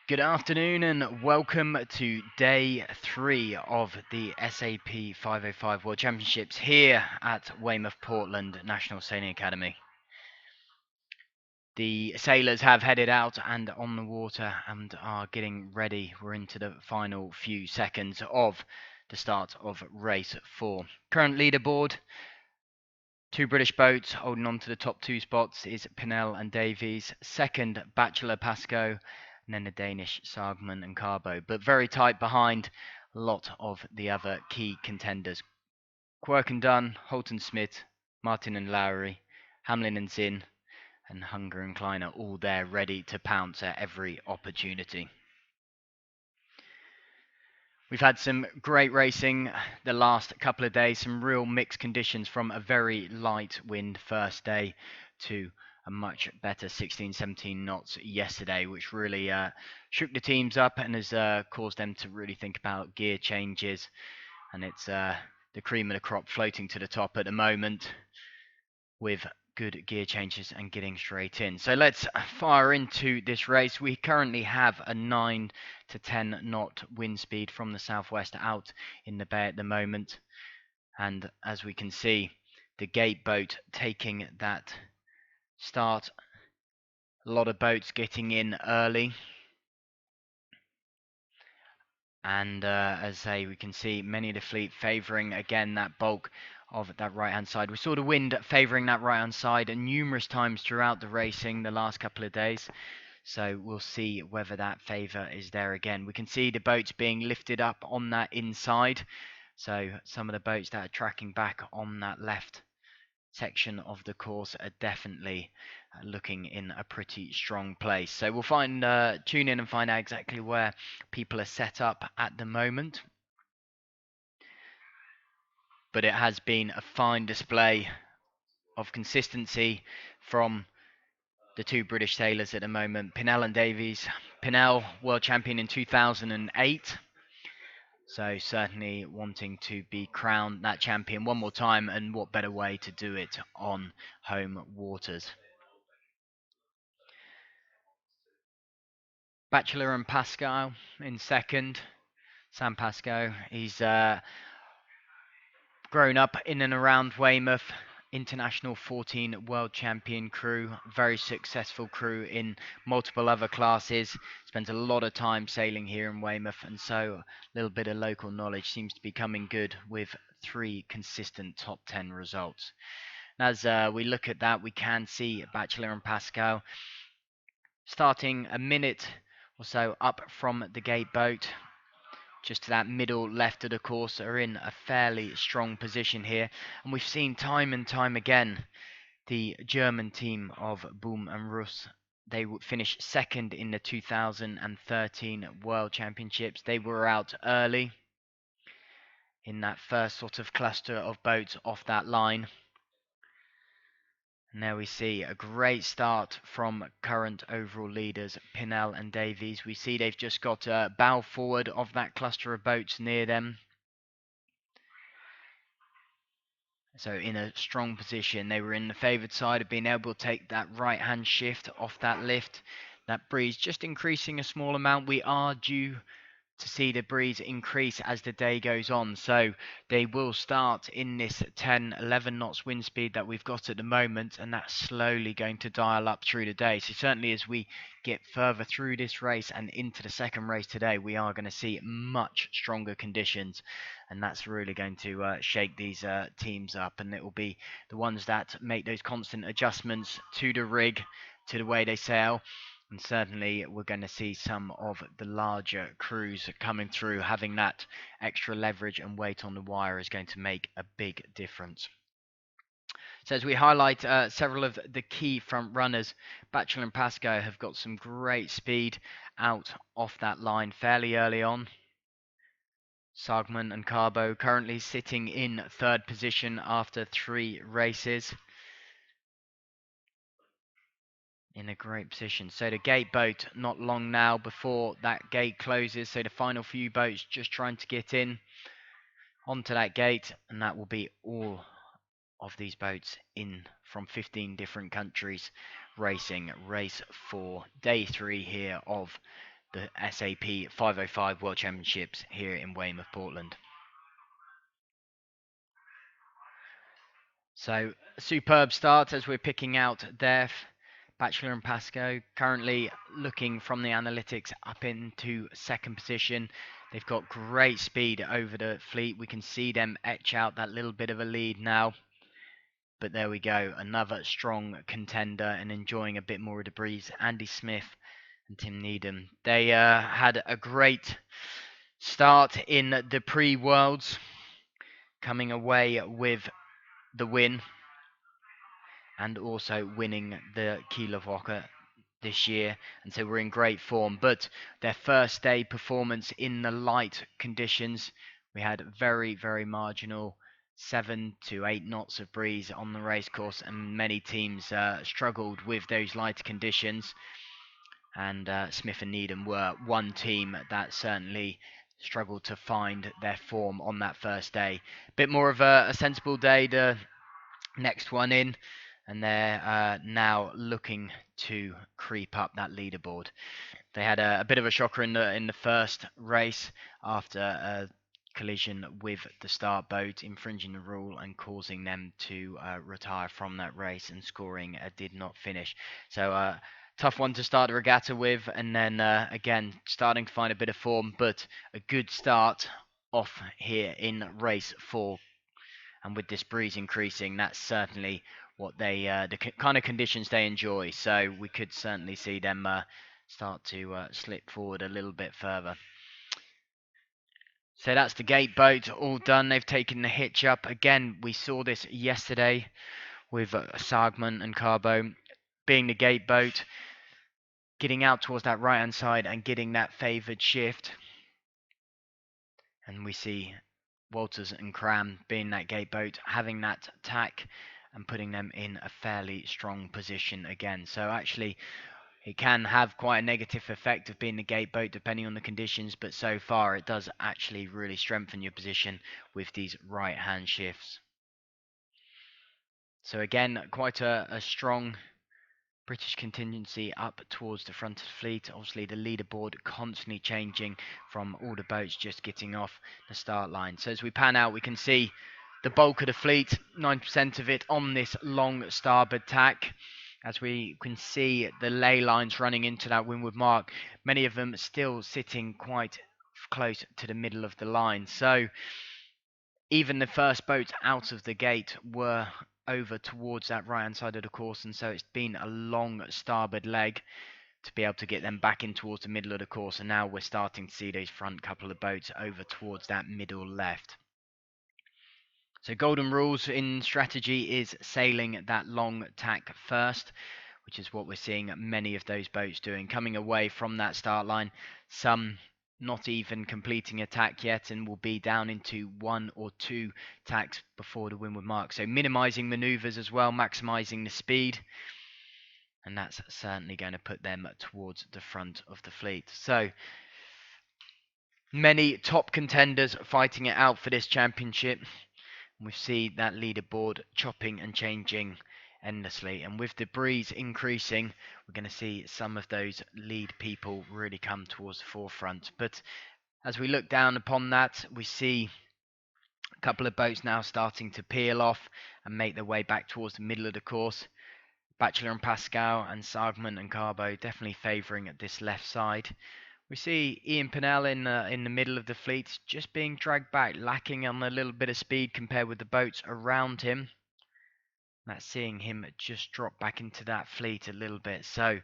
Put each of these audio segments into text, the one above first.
Good afternoon and welcome to day 3 of the SAP 5O5 World Championships here at Weymouth, Portland National Sailing Academy. The sailors have headed out and on the water and are getting ready. We're into the final few seconds of the start of race 4. Current leaderboard, two British boats holding on to the top two spots is Pinnell and Davies. Second, Bachelor Pascoe, and then the Danish Sargman and Carbo. But very tight behind a lot of the other key contenders. Quirk and Dunn, Holton Smith, Martin and Lowry, Hamlin and Zinn, and Hunger and Kleiner all there ready to pounce at every opportunity. We've had some great racing the last couple of days, some real mixed conditions from a very light wind first day to a much better 16, 17 knots yesterday, which really shook the teams up and has caused them to really think about gear changes. And it's the cream of the crop floating to the top at the moment with good gear changes and getting straight in. So let's fire into this race. We currently have a 9 to 10 knot wind speed from the southwest out in the bay at the moment. And as we can see, the gate boat taking that start. A lot of boats getting in early. And as I say, we can see many of the fleet favouring again that bulk of that right hand side. We saw the wind favouring that right hand side numerous times throughout the racing the last couple of days. So we'll see whether that favour is there again. We can see the boats being lifted up on that inside. So some of the boats that are tracking back on that left section of the course are definitely looking in a pretty strong place. So we'll tune in and find out exactly where people are set up at the moment. But it has been a fine display of consistency from the two British sailors at the moment, Pinnell and Davies. Pinnell, world champion in 2008. So certainly wanting to be crowned that champion one more time, and what better way to do it on home waters. Bachelor and Pascal in second. Sam Pascoe, he's grown up in and around Weymouth, international 14 world champion crew, very successful crew in multiple other classes, spends a lot of time sailing here in Weymouth, and so a little bit of local knowledge seems to be coming good with 3 consistent top 10 results. As we look at that, we can see Bachelor and Pascal starting a minute or so up from the gate boat, just to that middle left of the course, are in a fairly strong position here. And we've seen time and time again the German team of Boom and Russ. They finished second in the 2013 World Championships. They were out early in that first sort of cluster of boats off that line. And there we see a great start from current overall leaders, Pinnell and Davies. We see they've just got a bow forward of that cluster of boats near them. So in a strong position, they were in the favoured side of being able to take that right-hand shift off that lift. That breeze just increasing a small amount. We are due to see the breeze increase as the day goes on, so they will start in this 10-11 knots wind speed that we've got at the moment, and that's slowly going to dial up through the day. So certainly as we get further through this race and into the second race today, we are going to see much stronger conditions, and that's really going to shake these teams up, and it will be the ones that make those constant adjustments to the rig, to the way they sail. And certainly we're going to see some of the larger crews coming through. Having that extra leverage and weight on the wire is going to make a big difference. So as we highlight several of the key front runners, Bachelor and Pascoe have got some great speed out off that line fairly early on. Sargman and Carbo currently sitting in third position after 3 races. In a great position. So the gate boat, not long now before that gate closes. So the final few boats just trying to get in onto that gate, and that will be all of these boats in from 15 different countries racing race 4, day 3 here of the SAP 5O5 World Championships here in Weymouth, Portland. So, superb start as we're picking out Def, Bachelor and Pascoe, currently looking from the analytics up into second position. They've got great speed over the fleet. We can see them etch out that little bit of a lead now. But there we go, another strong contender and enjoying a bit more of the breeze. Andy Smith and Tim Needham. They had a great start in the pre-Worlds, coming away with the win and also winning the Kilovoka this year, and so we're in great form. But their first day performance in the light conditions, we had very, very marginal 7 to 8 knots of breeze on the race course, and many teams struggled with those light conditions. And Smith and Needham were one team that certainly struggled to find their form on that first day. Bit more of a sensible day, the next one in, and they're now looking to creep up that leaderboard. They had a bit of a shocker in the first race after a collision with the start boat, infringing the rule and causing them to retire from that race, and scoring did not finish. So tough one to start the regatta with, and then again starting to find a bit of form, but a good start off here in race 4. And with this breeze increasing, that's certainly what they the kind of conditions they enjoy. So we could certainly see them start to slip forward a little bit further. So that's the gate boat all done. They've taken the hitch up. Again, we saw this yesterday with Sargman and Carbo being the gate boat, getting out towards that right hand side and getting that favoured shift. And we see Walters and Cram being that gate boat, having that tack and putting them in a fairly strong position again. So actually it can have quite a negative effect of being the gate boat depending on the conditions, but so far it does actually really strengthen your position with these right hand shifts. So again, quite a strong British contingency up towards the front of the fleet. Obviously the leaderboard constantly changing from all the boats just getting off the start line. So as we pan out, we can see the bulk of the fleet, 9% of it on this long starboard tack. As we can see the ley lines running into that windward mark, many of them still sitting quite close to the middle of the line. So even the first boats out of the gate were over towards that right hand side of the course, and so it's been a long starboard leg to be able to get them back in towards the middle of the course, and now we're starting to see those front couple of boats over towards that middle left. So golden rules in strategy is sailing that long tack first, which is what we're seeing many of those boats doing, coming away from that start line, some not even completing a tack yet, and will be down into 1 or 2 tacks before the windward mark. So minimizing maneuvers as well, maximizing the speed, and that's certainly going to put them towards the front of the fleet. So many top contenders fighting it out for this championship. We see that leaderboard chopping and changing endlessly, and with the breeze increasing, we're going to see some of those lead people really come towards the forefront. But as we look down upon that, we see a couple of boats now starting to peel off and make their way back towards the middle of the course. Bachelor and Pascal and Sargman and Carbo definitely favouring at this left side. We see Ian Pennell in the middle of the fleet, just being dragged back, lacking on a little bit of speed compared with the boats around him. That's seeing him just drop back into that fleet a little bit. So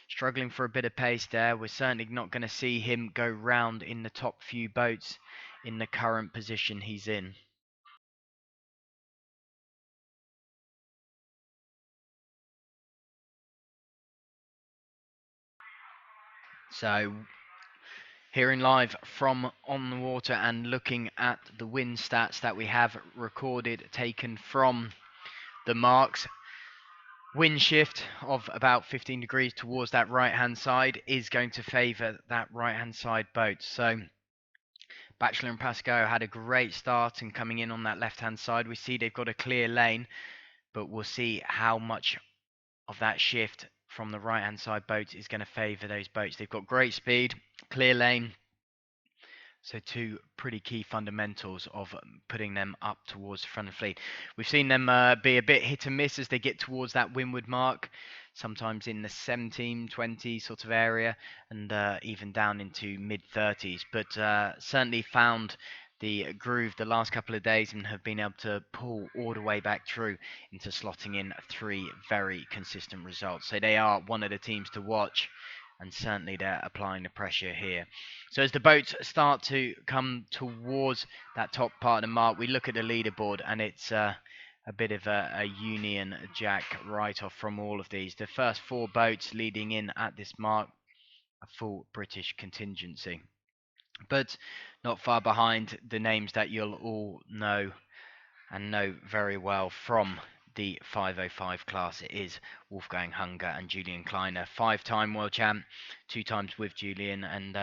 struggling for a bit of pace there. We're certainly not going to see him go round in the top few boats in the current position he's in. So hearing live from on the water and looking at the wind stats that we have recorded, taken from the marks. Wind shift of about 15 degrees towards that right hand side is going to favour that right hand side boat. So Bachelor and Pascoe had a great start, and coming in on that left hand side, we see they've got a clear lane, but we'll see how much of that shift from the right hand side boat is going to favour those boats. They've got great speed, clear lane. So two pretty key fundamentals of putting them up towards the front of the fleet. We've seen them be a bit hit and miss as they get towards that windward mark, sometimes in the 17, 20 sort of area, and even down into mid 30s. But certainly found the groove the last couple of days and have been able to pull all the way back through into slotting in three very consistent results. So they are one of the teams to watch, and certainly they're applying the pressure here. So as the boats start to come towards that top part of the mark, we look at the leaderboard, and it's a bit of a Union Jack write-off from all of these. The first four boats leading in at this mark, a full British contingency. But not far behind the names that you'll all know and know very well from the 505 class. It is Wolfgang Hunger and Julian Kleiner, five-time world champ, two times with Julian, and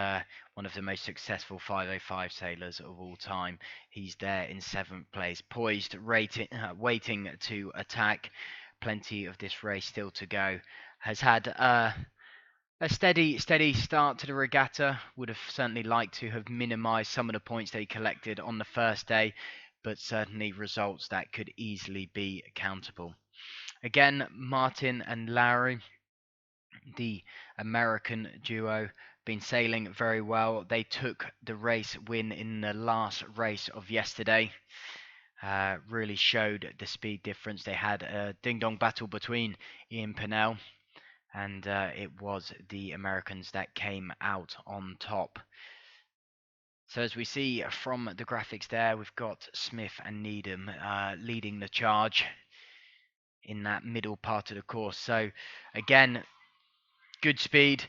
one of the most successful 505 sailors of all time. He's there in 7th place, poised, waiting to attack. Plenty of this race still to go. Has had a steady start to the regatta. Would have certainly liked to have minimised some of the points that he collected on the first day, but certainly results that could easily be countable. Again, Martin and Larry, the American duo, been sailing very well. They took the race win in the last race of yesterday. Really showed the speed difference. They had a ding-dong battle between Ian Pennell, and it was the Americans that came out on top. So as we see from the graphics there, we've got Smith and Needham leading the charge in that middle part of the course. So again, good speed,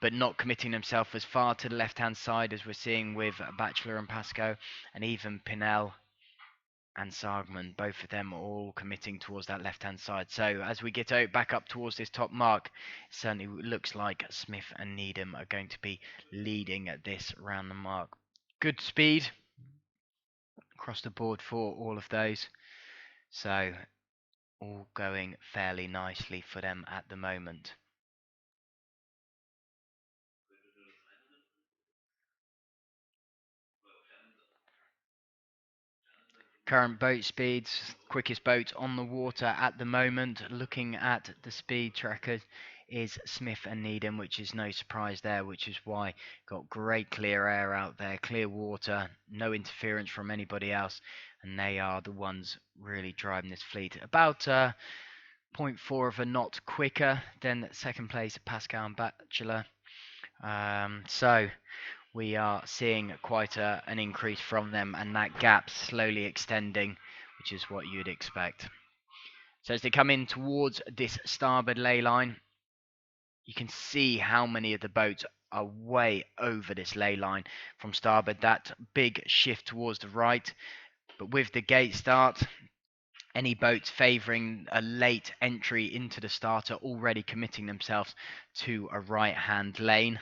but not committing themselves as far to the left-hand side as we're seeing with Batchelor and Pascoe, and even Pinnell and Sargman, both of them all committing towards that left-hand side. So as we get out back up towards this top mark, it certainly looks like Smith and Needham are going to be leading at this round the mark. Good speed across the board for all of those. So all going fairly nicely for them at the moment. Current boat speeds, quickest boat on the water at the moment, looking at the speed tracker, is Smith and Needham, which is no surprise there, which is why got great clear air out there, clear water, no interference from anybody else, and they are the ones really driving this fleet. About 0.4 of a knot quicker than second place Pascal and Batchelor. So we are seeing quite an increase from them, and that gap slowly extending, which is what you'd expect. So as they come in towards this starboard ley line, you can see how many of the boats are way over this ley line from starboard. That big shift towards the right, but with the gate start, any boats favouring a late entry into the start are already committing themselves to a right-hand lane.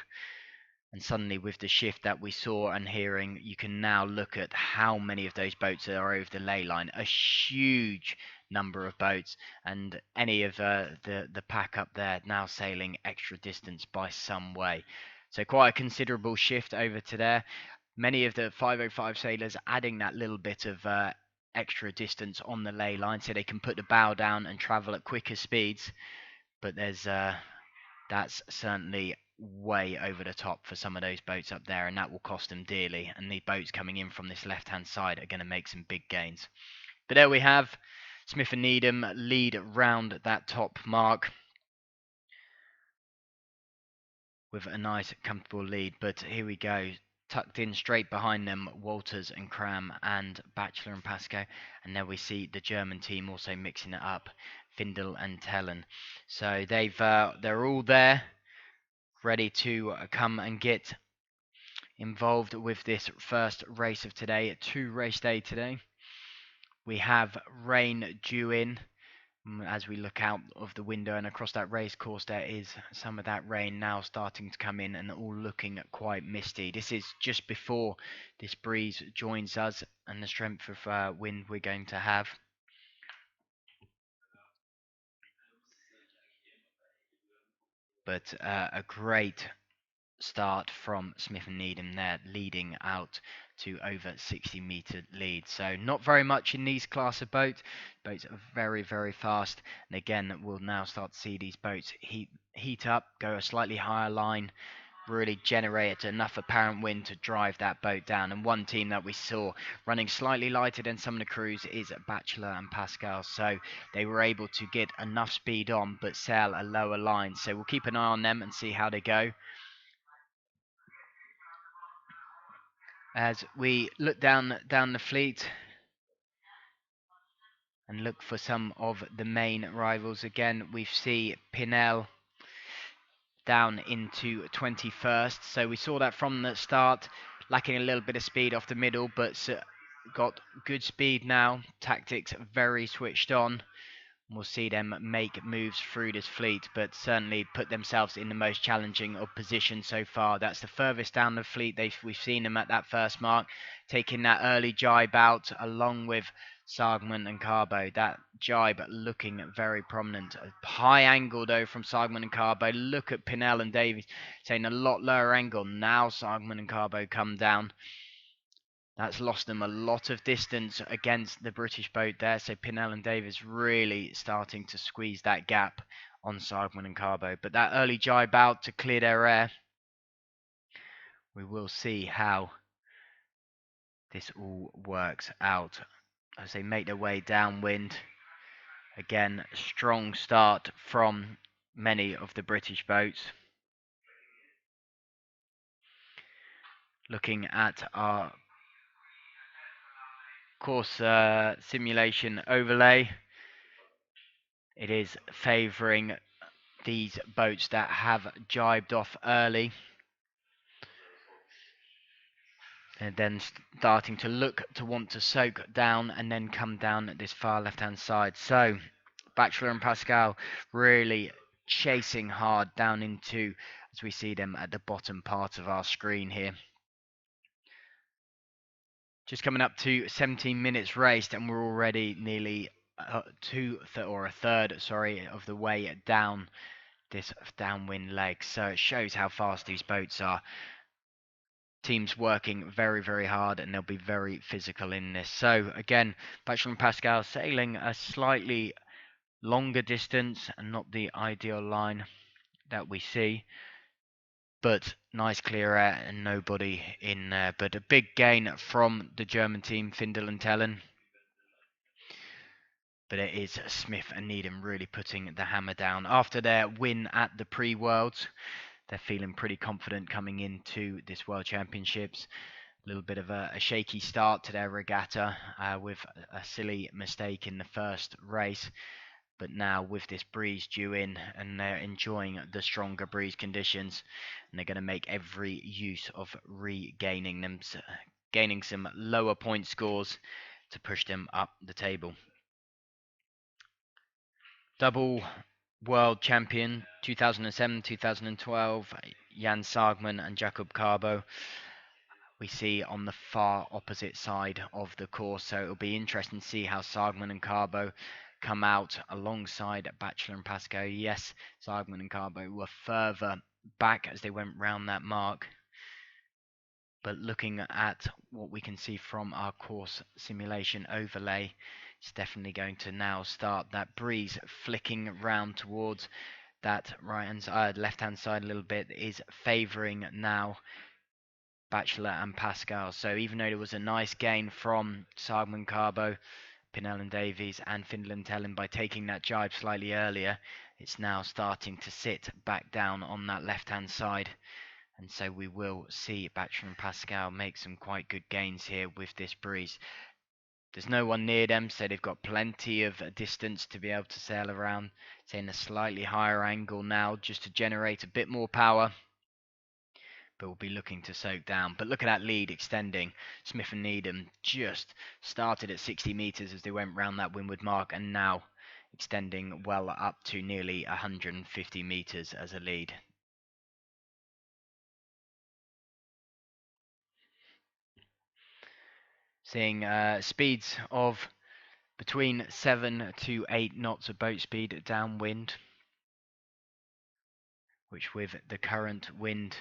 And suddenly, with the shift that we saw and hearing, you can now look at how many of those boats are over the ley line. A huge number of boats, and any of the pack up there now sailing extra distance by some way. So quite a considerable shift over to there. Many of the 505 sailors adding that little bit of extra distance on the ley line so they can put the bow down and travel at quicker speeds. But there's that's certainly way over the top for some of those boats up there, and that will cost them dearly. And the boats coming in from this left-hand side are going to make some big gains. But there we have Smith and Needham lead round that top mark with a nice, comfortable lead. But here we go. Tucked in straight behind them, Walters and Cram and Batchelor and Pascoe. And there we see the German team also mixing it up, Findel and Tellen. So they're all there, ready to come and get involved with this first race of today, a 2-race day today. We have rain due in as we look out of the window and across that race course. There is some of that rain now starting to come in and all looking quite misty. This is just before this breeze joins us and the strength of wind we're going to have. But a great start from Smith and Needham there, leading out to over 60-meter lead. So not very much in these class of boats. Boats are very, very fast. And again, we'll now start to see these boats heat up, go a slightly higher line, really generate enough apparent wind to drive that boat down. And one team that we saw running slightly lighter than some of the crews is Batchelor and Pascal. So they were able to get enough speed on but sail a lower line. So we'll keep an eye on them and see how they go. As we look down the fleet and look for some of the main rivals, again we see Pinel down into 21st. So we saw that from the start, lacking a little bit of speed off the middle, but got good speed now. Tactics very switched on. We'll see them make moves through this fleet, but certainly put themselves in the most challenging of positions so far. That's the furthest down the fleet. We've seen them at that first mark, taking that early jibe out along with Sargman and Carbo. That jibe looking very prominent. A high angle though from Sargman and Carbo. Look at Pinel and Davies saying a lot lower angle. Now Sargman and Carbo come down. That's lost them a lot of distance against the British boat there. So Pinel and Davis really starting to squeeze that gap on Sargman and Carbo. But that early jibe out to clear their air. We will see how this all works out as they make their way downwind. Again, strong start from many of the British boats. Looking at our course simulation overlay, it is favouring these boats that have jibed off early and then starting to look to want to soak down and then come down at this far left hand side. So Batchelor and Pascal really chasing hard down into, as we see them at the bottom part of our screen here. Just coming up to 17 minutes raced and we're already nearly a third of the way down this downwind leg. So it shows how fast these boats are. Teams working very, very hard and they'll be very physical in this. So again, Batchelor and Pascal sailing a slightly longer distance and not the ideal line that we see. But nice clear air and nobody in there. But a big gain from the German team, Findel and Tellen. But it is Smith and Needham really putting the hammer down. After their win at the pre-Worlds, they're feeling pretty confident coming into this World Championships. A little bit of a shaky start to their regatta with a silly mistake in the first race. But now with this breeze due in and they're enjoying the stronger breeze conditions and they're going to make every use of regaining them, gaining some lower point scores to push them up the table. Double world champion 2007, 2012, Jan Sargman and Jakob Carbo. We see on the far opposite side of the course, so it'll be interesting to see how Sargman and Carbo come out alongside Batchelor and Pascal. Yes, Sargman and Carbo were further back as they went round that mark. But looking at what we can see from our course simulation overlay, it's definitely going to now start that breeze flicking round towards that left hand side a little bit is favouring now Batchelor and Pascal. So even though there was a nice gain from Sargman Carbo, Pinel and Davies and Findel and Tellen by taking that jibe slightly earlier, it's now starting to sit back down on that left hand side. And so we will see Batchelor and Pascal make some quite good gains here with this breeze. There's no one near them, so they've got plenty of distance to be able to sail around. It's in a slightly higher angle now just to generate a bit more power. But we'll be looking to soak down. But look at that lead extending. Smith and Needham just started at 60 metres as they went round that windward mark and now extending well up to nearly 150 metres as a lead. Seeing speeds of between 7 to 8 knots of boat speed downwind, which with the current wind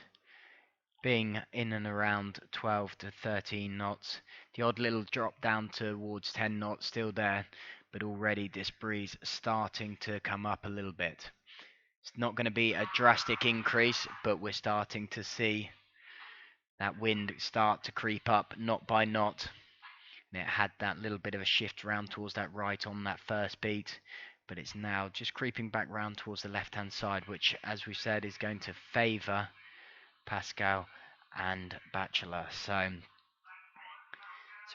being in and around 12 to 13 knots. The odd little drop down towards 10 knots still there, but already this breeze starting to come up a little bit. It's not going to be a drastic increase, but we're starting to see that wind start to creep up knot by knot. And it had that little bit of a shift round towards that right on that first beat, but it's now just creeping back round towards the left hand side, which, as we said, is going to favour Pascal and Bachelor. So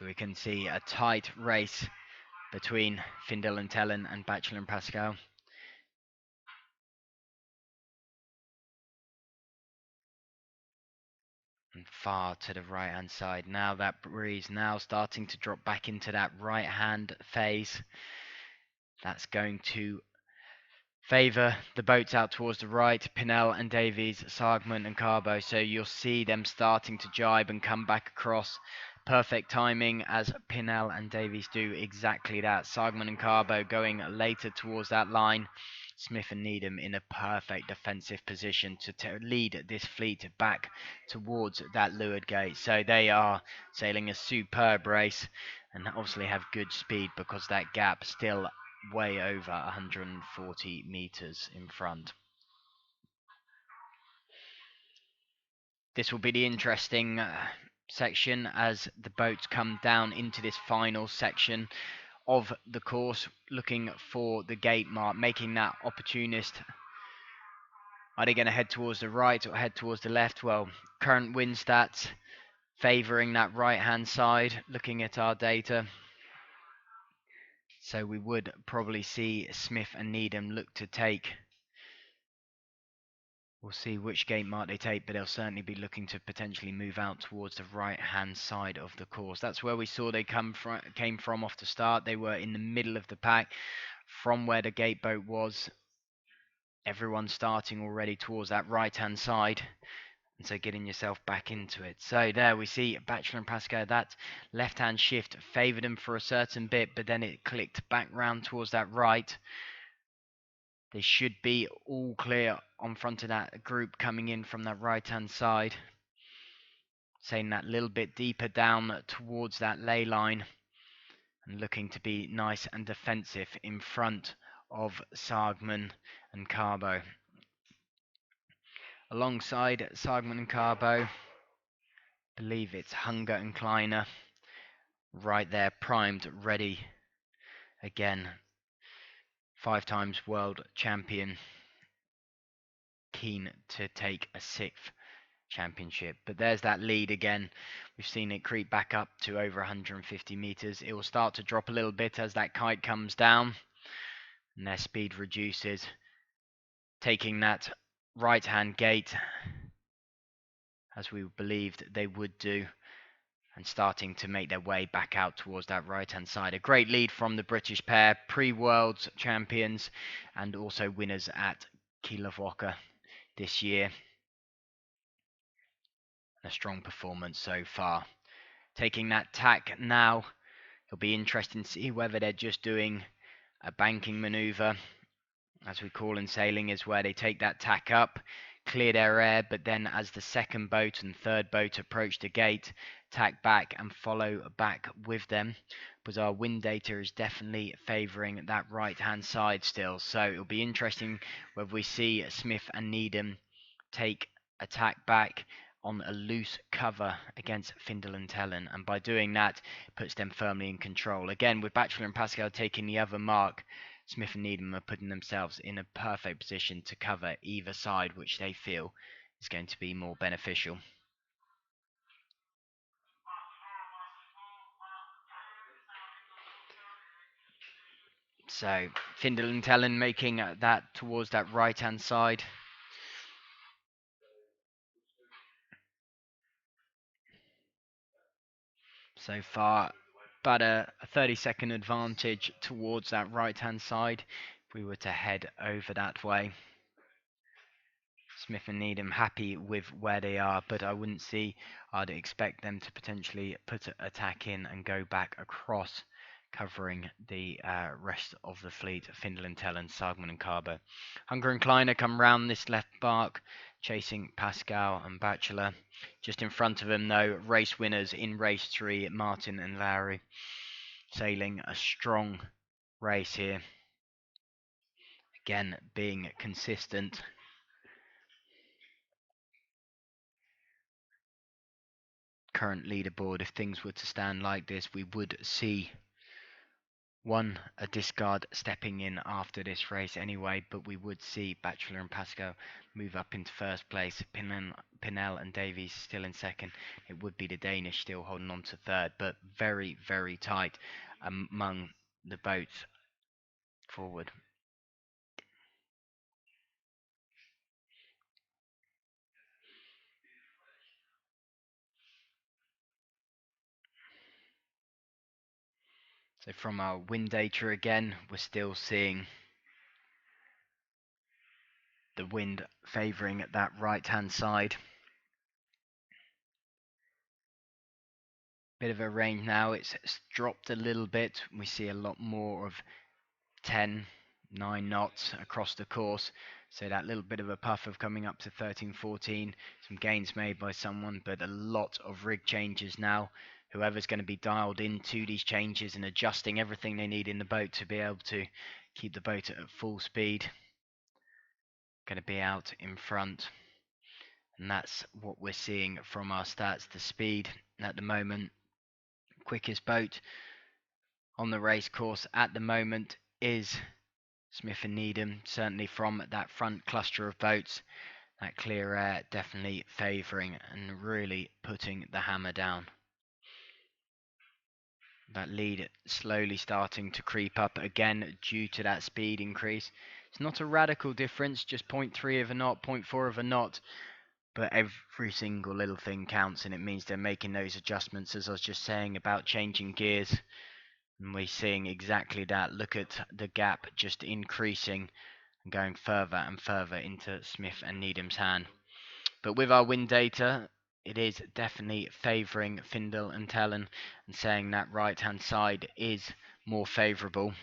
we can see a tight race between Findel and Tellen and Bachelor and Pascal. And far to the right hand side. Now that breeze now starting to drop back into that right hand phase. That's going to favour the boats out towards the right, Pinnell and Davies, Sargman and Carbo. So you'll see them starting to jibe and come back across. Perfect timing as Pinnell and Davies do exactly that. Sargman and Carbo going later towards that line. Smith and Needham in a perfect defensive position to lead this fleet back towards that leeward gate. So they are sailing a superb race and obviously have good speed because that gap still way over 140 meters in front. This will be the interesting section as the boats come down into this final section of the course, looking for the gate mark, making that opportunist. Are they going to head towards the right or head towards the left? Well, current wind stats favouring that right hand side, looking at our data. So we would probably see Smith and Needham look to take. We'll see which gate mark they take, but they'll certainly be looking to potentially move out towards the right-hand side of the course. That's where we saw they came from off the start. They were in the middle of the pack from where the gate boat was. Everyone starting already towards that right-hand side. And so getting yourself back into it. So there we see Bachelor and Pascal. That left-hand shift favoured them for a certain bit, but then it clicked back round towards that right. They should be all clear on front of that group coming in from that right-hand side. Saying that little bit deeper down towards that ley line. And looking to be nice and defensive in front of Sargman and Carbo. Alongside Sargman and Carbo, I believe it's Hunger and Kleiner. Right there, primed, ready. Again, 5 times world champion. Keen to take a 6th championship. But there's that lead again. We've seen it creep back up to over 150 meters. It will start to drop a little bit as that kite comes down and their speed reduces, taking that right hand gate as we believed they would do, and starting to make their way back out towards that right hand side. A great lead from the British pair, pre-world champions and also winners at Kilovoka this year. A strong performance so far. Taking that tack now, it'll be interesting to see whether they're just doing a banking maneuver, as we call in sailing, is where they take that tack up, clear their air, but then as the second boat and third boat approach the gate, tack back and follow back with them. But our wind data is definitely favouring that right hand side still, so it'll be interesting whether we see Smith and Needham take a tack back on a loose cover against Findel and Tellen, and by doing that puts them firmly in control. Again, with Bachelor and Pascal taking the other mark, Smith and Needham are putting themselves in a perfect position to cover either side, which they feel is going to be more beneficial. So Findel and Tellen making that towards that right hand side. So far, but a 30-second advantage towards that right-hand side if we were to head over that way. Smith and Needham happy with where they are, but I wouldn't see, I'd expect them to potentially put an attack in and go back across covering the rest of the fleet, Findel, Tellen, Sargman and Carbo. Hunger and Kleiner come round this left mark, chasing Pascal and Batchelor. Just in front of him, though, race winners in race 3, Martin and Lowry, sailing a strong race here. Again, being consistent. Current leaderboard, if things were to stand like this, we would see a discard stepping in after this race anyway, but we would see Batchelor and Pascal move up into first place. Pinel and Davies still in second. It would be the Danish still holding on to third, but very, very tight among the boats forward. So from our wind data again, we're still seeing the wind favouring that right hand side. Bit of a range now, it's dropped a little bit. We see a lot more of 10, 9 knots across the course. So that little bit of a puff of coming up to 13, 14, some gains made by someone, but a lot of rig changes now. Whoever's going to be dialed into these changes and adjusting everything they need in the boat to be able to keep the boat at full speed, going to be out in front. And that's what we're seeing from our stats. The speed at the moment, quickest boat on the race course at the moment is Smith and Needham, certainly from that front cluster of boats. That clear air definitely favouring and really putting the hammer down. That lead slowly starting to creep up again due to that speed increase. It's not a radical difference, just 0.3 of a knot, 0.4 of a knot, but every single little thing counts, and it means they're making those adjustments, as I was just saying about changing gears. And we're seeing exactly that. Look at the gap just increasing and going further and further into Smith and Needham's hand. But with our wind data, it is definitely favouring Findel and Tellen and saying that right hand side is more favourable.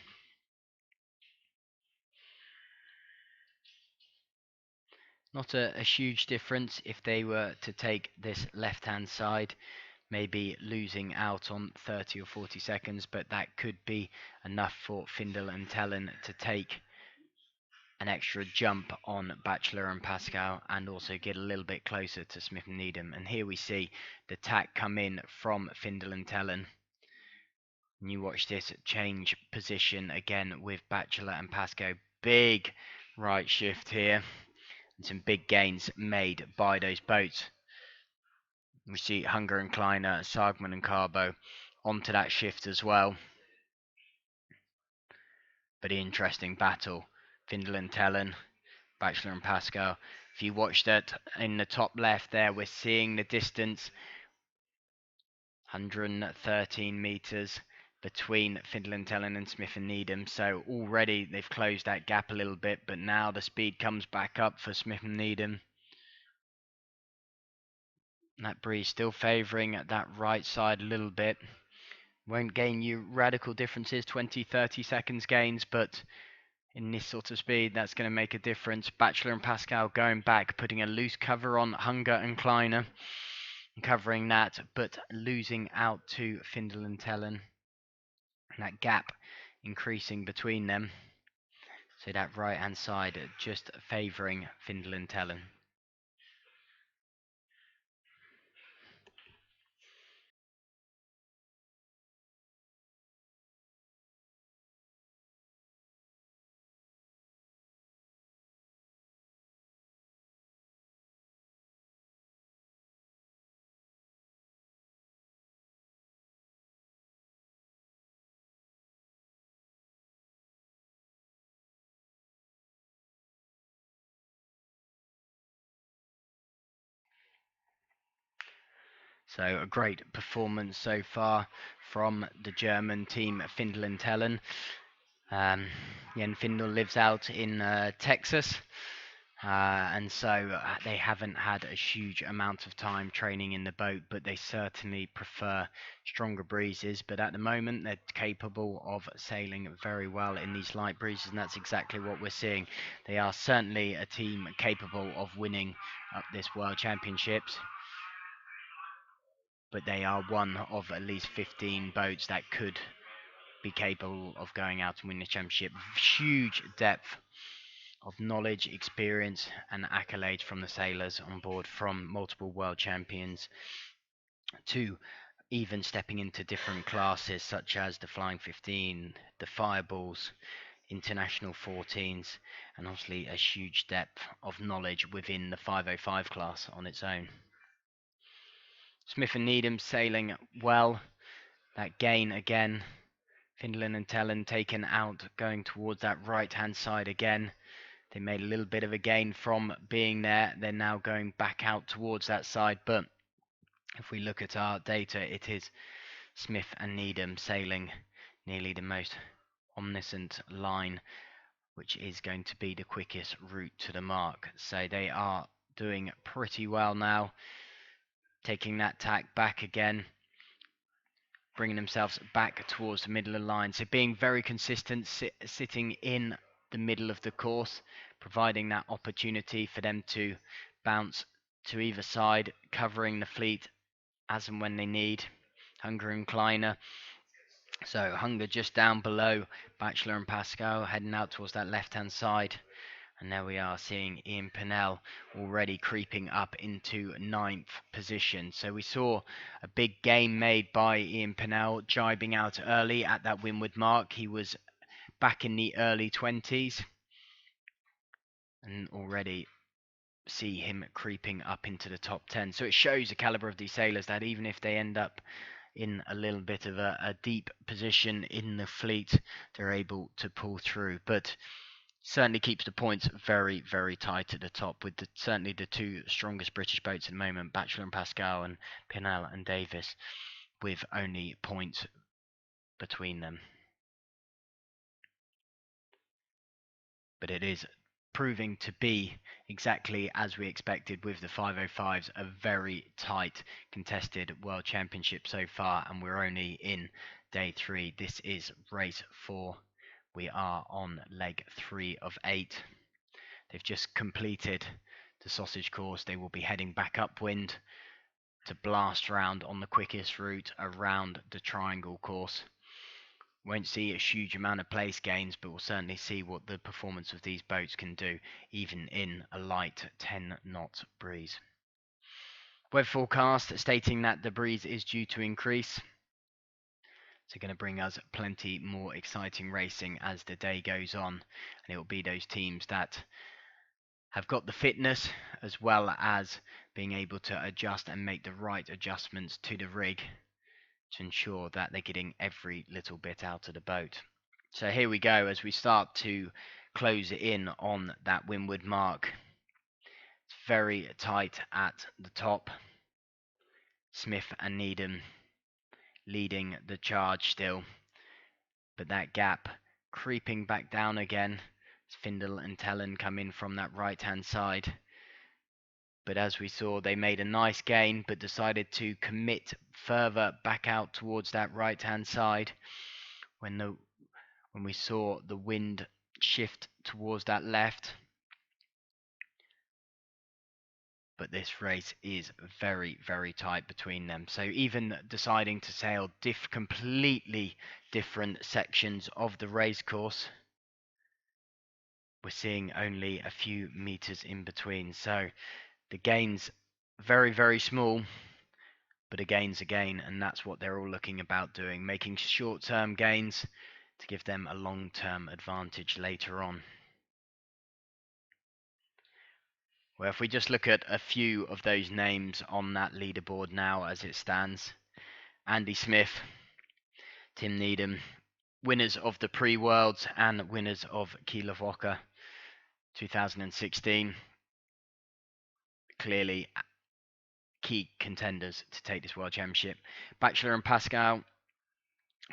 Not a huge difference if they were to take this left hand side, maybe losing out on 30 or 40 seconds, but that could be enough for Findel and Tellen to take an extra jump on Batchelor and Pascal and also get a little bit closer to Smith and Needham. And here we see the tack come in from Findel and Tellen. And you watch this change position again with Batchelor and Pascal. Big right shift here and some big gains made by those boats. We see Hunger and Kleiner, Sargman and Carbo onto that shift as well. But interesting battle. Findel and Tellen, Batchelor and Pascal. If you watch that in the top left there, we're seeing the distance, 113 meters between Findel and Tellen and Smith and Needham. So already they've closed that gap a little bit, but now the speed comes back up for Smith and Needham. That breeze still favouring that right side a little bit. Won't gain you radical differences, 20, 30 seconds gains, but in this sort of speed, that's going to make a difference. Batchelor and Pascal going back, putting a loose cover on Hunger and Kleiner, and covering that, but losing out to Findel and Tellen. And that gap increasing between them. So that right-hand side just favouring Findel and Tellen. So a great performance so far from the German team Findel and Tellen. Jan Findel lives out in Texas, And so they haven't had a huge amount of time training in the boat, but they certainly prefer stronger breezes. But at the moment, they're capable of sailing very well in these light breezes, and that's exactly what we're seeing. They are certainly a team capable of winning up this World Championships, but they are one of at least 15 boats that could be capable of going out and winning the championship. Huge depth of knowledge, experience, and accolades from the sailors on board, from multiple world champions to even stepping into different classes such as the Flying 15, the Fireballs, International 14s, and obviously a huge depth of knowledge within the 505 class on its own. Smith and Needham sailing well. That gain again. Findlin and Tellen taken out, going towards that right-hand side again. They made a little bit of a gain from being there. They're now going back out towards that side. But if we look at our data, it is Smith and Needham sailing nearly the most omniscient line, which is going to be the quickest route to the mark. So they are doing pretty well now, taking that tack back again, bringing themselves back towards the middle of the line. So being very consistent, sitting in the middle of the course, providing that opportunity for them to bounce to either side, covering the fleet as and when they need. Hunger and Kleiner. So Hunger just down below Batchelor and Pascal, heading out towards that left-hand side. And there we are seeing Ian Pennell already creeping up into 9th position. So we saw a big gain made by Ian Pennell, jibing out early at that windward mark. He was back in the early 20s. And already see him creeping up into the top 10. So it shows the caliber of these sailors, that even if they end up in a little bit of a deep position in the fleet, they're able to pull through. But certainly keeps the points very, very tight at the top, with certainly the two strongest British boats at the moment, Batchelor and Pascal, and Pennell and Davis, with only points between them. But it is proving to be exactly as we expected with the 505s, a very tight contested World Championship so far, and we're only in day 3. This is race 4. We are on leg 3 of 8. They've just completed the sausage course. They will be heading back upwind to blast round on the quickest route around the triangle course. Won't see a huge amount of place gains, but we'll certainly see what the performance of these boats can do, even in a light 10-knot breeze. Weather forecast stating that the breeze is due to increase. So going to bring us plenty more exciting racing as the day goes on. And it will be those teams that have got the fitness, as well as being able to adjust and make the right adjustments to the rig to ensure that they're getting every little bit out of the boat. So here we go as we start to close in on that windward mark. It's very tight at the top. Smith and Needham leading the charge still, but that gap creeping back down again as Findle and Tellen come in from that right hand side. But as we saw, they made a nice gain, but decided to commit further back out towards that right-hand side when we saw the wind shift towards that left. But this race is very, very tight between them. So even deciding to sail completely different sections of the race course, we're seeing only a few meters in between. So the gains very, very small, but a gain's a gain, and that's what they're all looking about doing, making short-term gains to give them a long-term advantage later on. Well, if we just look at a few of those names on that leaderboard now as it stands: Andy Smith, Tim Needham, winners of the Pre-Worlds and winners of Kielewocke 2016. Clearly key contenders to take this World Championship. Batchelor and Pascal,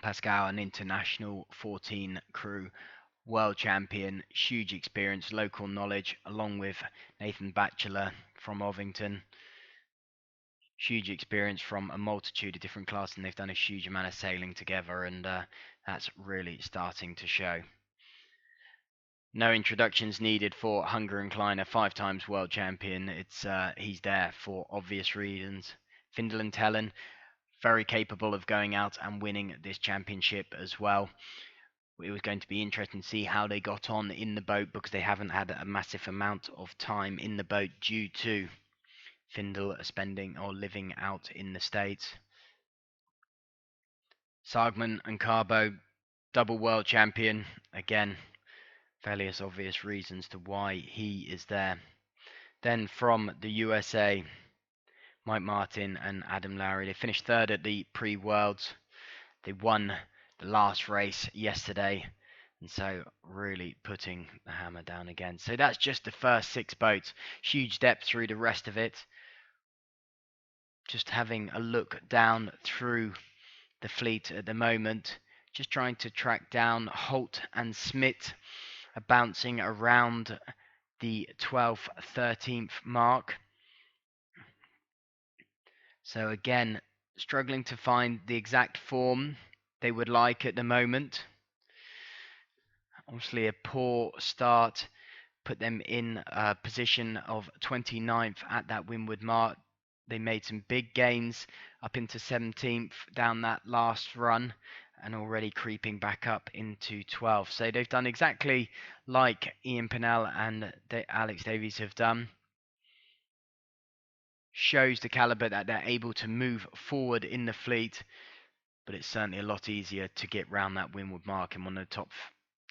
an international 14 crew world champion, huge experience, local knowledge, along with Nathan Batchelor from Ovington. Huge experience from a multitude of different classes, and they've done a huge amount of sailing together, and that's really starting to show. No introductions needed for Hunger Kleiner, 5 times world champion. He's there for obvious reasons. Findel and Tellen, very capable of going out and winning this championship as well. It was going to be interesting to see how they got on in the boat, because they haven't had a massive amount of time in the boat due to Findel spending or living out in the States. Sargman and Carbo, double world champion. Again, fairly obvious reasons to why he is there. Then from the USA, Mike Martin and Adam Lowry. They finished third at the pre-Worlds. They won the last race yesterday, and so really putting the hammer down again. So that's just the first 6 boats. Huge depth through the rest of it. Just having a look down through the fleet at the moment. Just trying to track down Holt and Smith, bouncing around the 12th, 13th mark. So again, struggling to find the exact form they would like at the moment. Obviously a poor start put them in a position of 29th at that windward mark. They made some big gains up into 17th down that last run, and already creeping back up into 12th. So they've done exactly like Ian Pennell and Alex Davies have done. Shows the caliber that they're able to move forward in the fleet, but it's certainly a lot easier to get round that windward mark in one of the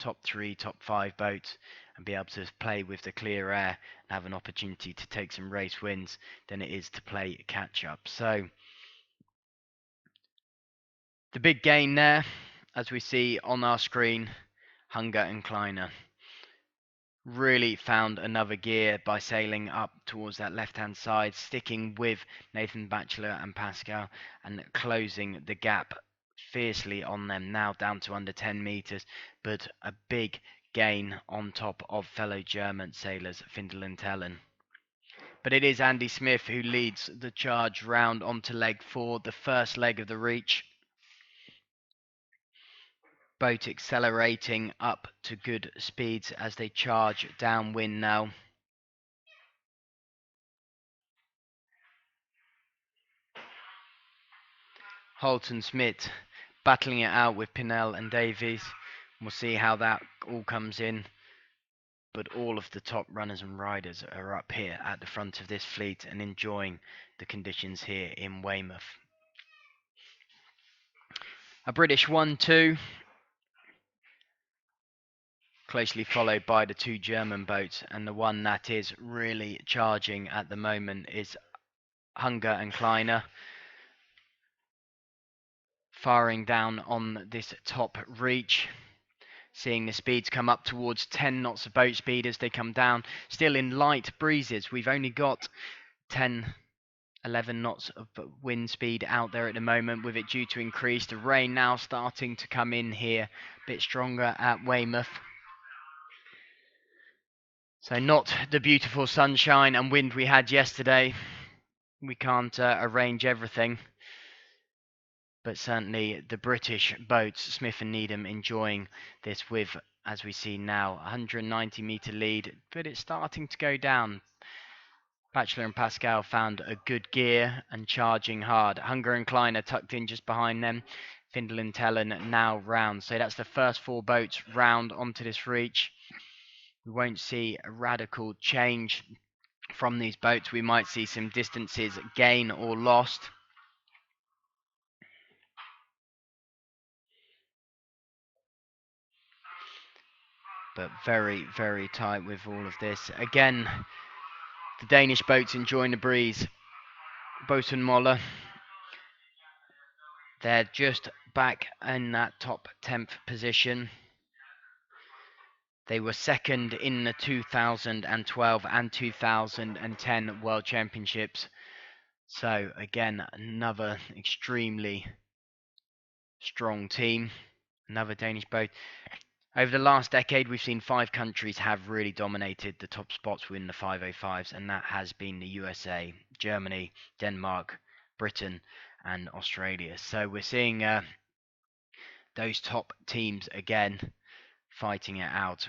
top 3, top 5 boats, and be able to play with the clear air and have an opportunity to take some race wins than it is to play catch up. So the big gain there, as we see on our screen, Hunger and Kleiner really found another gear by sailing up towards that left-hand side, sticking with Nathan Batchelor and Pascal, and closing the gap fiercely on them, now down to under 10 meters, but a big gain on top of fellow German sailors Findel and Tellen. But it is Andy Smith who leads the charge round onto leg 4, the first leg of the reach. Boat accelerating up to good speeds as they charge downwind now. Holt and Smith battling it out with Pinnell and Davies. We'll see how that all comes in. But all of the top runners and riders are up here at the front of this fleet and enjoying the conditions here in Weymouth. A British 1-2, closely followed by the 2 German boats, and the one that is really charging at the moment is Hunger and Kleiner, firing down on this top reach. Seeing the speeds come up towards 10 knots of boat speed as they come down, still in light breezes. We've only got 10, 11 knots of wind speed out there at the moment, with it due to increase. The rain now starting to come in here, a bit stronger at Weymouth. So not the beautiful sunshine and wind we had yesterday. We can't arrange everything. But certainly the British boats, Smith and Needham, enjoying this with, as we see now, 190 meter lead, but it's starting to go down. Batchelor and Pascal found a good gear and charging hard. Hunger and Kleiner tucked in just behind them. Findel and Tellen now round. So that's the first 4 boats round onto this reach. We won't see a radical change from these boats. We might see some distances gain or lost. But very, very tight with all of this. Again, the Danish boats enjoying the breeze. Boaten Moller, they're just back in that top 10th position. They were second in the 2012 and 2010 World Championships. So again, another extremely strong team. Another Danish boat. Over the last decade, we've seen 5 countries have really dominated the top spots within the 505s, and that has been the USA, Germany, Denmark, Britain, and Australia. So we're seeing those top teams again fighting it out.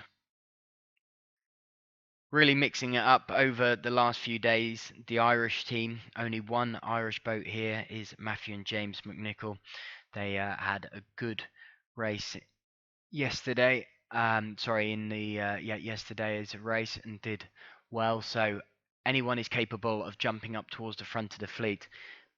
Really mixing it up over the last few days. The Irish team, only one Irish boat here is Matthew and James McNichol. They had a good race yesterday. In the yesterday's race and did well. So anyone is capable of jumping up towards the front of the fleet,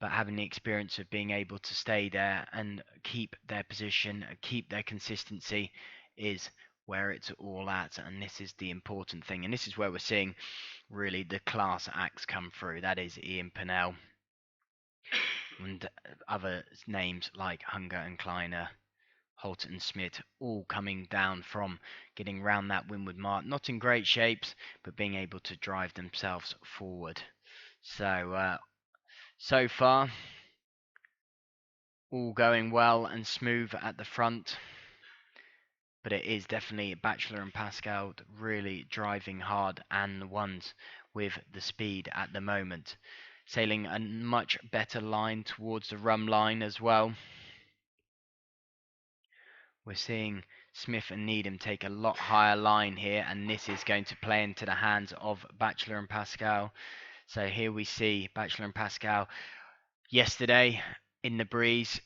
but having the experience of being able to stay there and keep their position, keep their consistency is where it's all at. And this is the important thing. And this is where we're seeing really the class acts come through. That is Ian Pennell and other names like Hunger and Kleiner, Holt and Smith, all coming down from getting round that windward mark, not in great shapes, but being able to drive themselves forward. So far, all going well and smooth at the front, but it is definitely Batchelor and Pascal really driving hard, and the ones with the speed at the moment. Sailing a much better line towards the rum line as well. We're seeing Smith and Needham take a lot higher line here, and this is going to play into the hands of Batchelor and Pascal. So here we see Batchelor and Pascal yesterday in the breeze.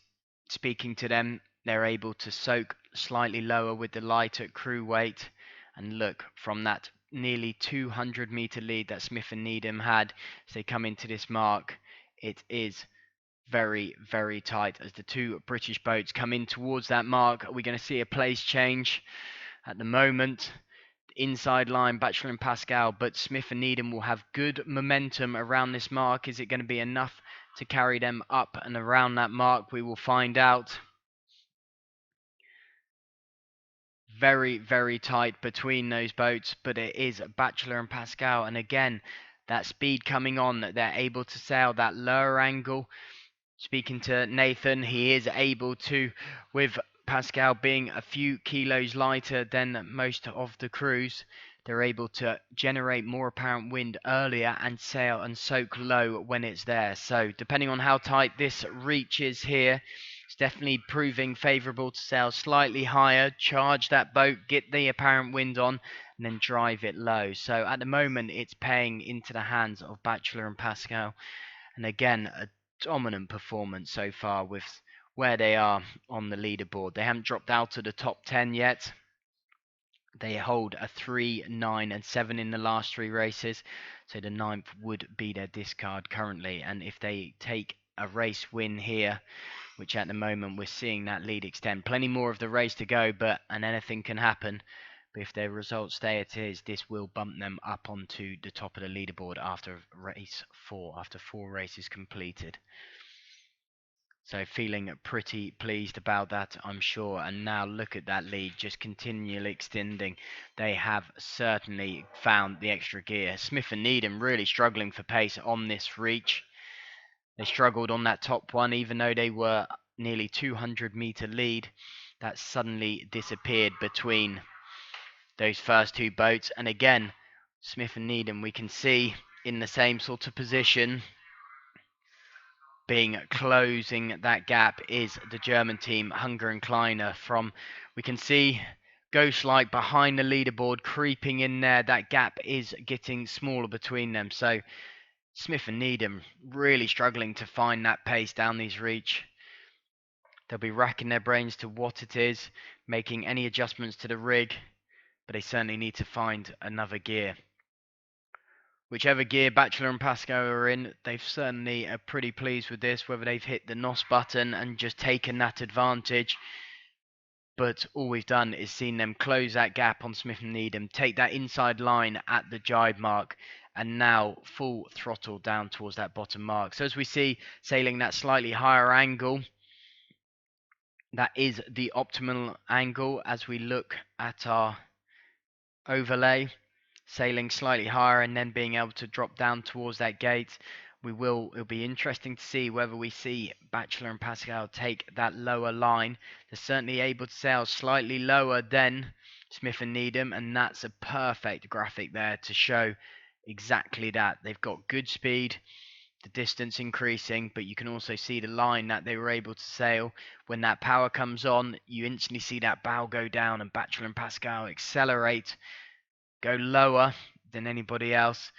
Speaking to them, they're able to soak slightly lower with the light at crew weight, and look, from that nearly 200-meter lead that Smith and Needham had as they come into this mark, it is very, very tight as the two British boats come in towards that mark. Are we going to see a place change? At the moment, inside line, Batchelor and Pascal, but Smith and Needham will have good momentum around this mark. Is it going to be enough to carry them up and around that mark? We will find out. Very, very tight between those boats, but it is Batchelor and Pascal. And again, that speed coming on, that they're able to sail that lower angle. Speaking to Nathan, he is able to, with Pascal being a few kilos lighter than most of the crews, they're able to generate more apparent wind earlier and sail and soak low when it's there. So depending on how tight this reach is here, it's definitely proving favourable to sail slightly higher, charge that boat, get the apparent wind on, and then drive it low. So at the moment, it's paying into the hands of Batchelor and Pascal. And again, a dominant performance so far with where they are on the leaderboard. They haven't dropped out of the top 10 yet. They hold a 3, 9 and 7 in the last 3 races, so the 9th would be their discard currently. And if they take a race win here, which at the moment we're seeing that lead extend, plenty more of the race to go, and anything can happen. But if their results stay as is, this will bump them up onto the top of the leaderboard after race 4, after 4 races completed. So feeling pretty pleased about that, I'm sure. And now look at that lead, just continually extending. They have certainly found the extra gear. Smith and Needham really struggling for pace on this reach. They struggled on that top one, even though they were nearly 200-meter lead. That suddenly disappeared between those first 2 boats. And again, Smith and Needham, we can see in the same sort of position, closing that gap is the German team, Hunger and Kleiner. We can see Ghost-like behind the leaderboard, creeping in there. That gap is getting smaller between them. So Smith and Needham really struggling to find that pace down these reach. They'll be racking their brains to what it is, making any adjustments to the rig, but they certainly need to find another gear. Whichever gear Batchelor and Pascal are in, they've certainly are pretty pleased with this, whether they've hit the NOS button and just taken that advantage. But all we've done is seen them close that gap on Smith and Needham, take that inside line at the jibe mark, and now full throttle down towards that bottom mark. So as we see, sailing that slightly higher angle, that is the optimal angle as we look at our overlay. Sailing slightly higher and then being able to drop down towards that gate. It'll be interesting to see whether we see Bachelor and Pascal take that lower line. They're certainly able to sail slightly lower than Smith and Needham, and that's a perfect graphic there to show exactly that. They've got good speed, the distance increasing, but you can also see the line that they were able to sail. When that power comes on, you instantly see that bow go down, and Bachelor and Pascal accelerate, go lower than anybody else,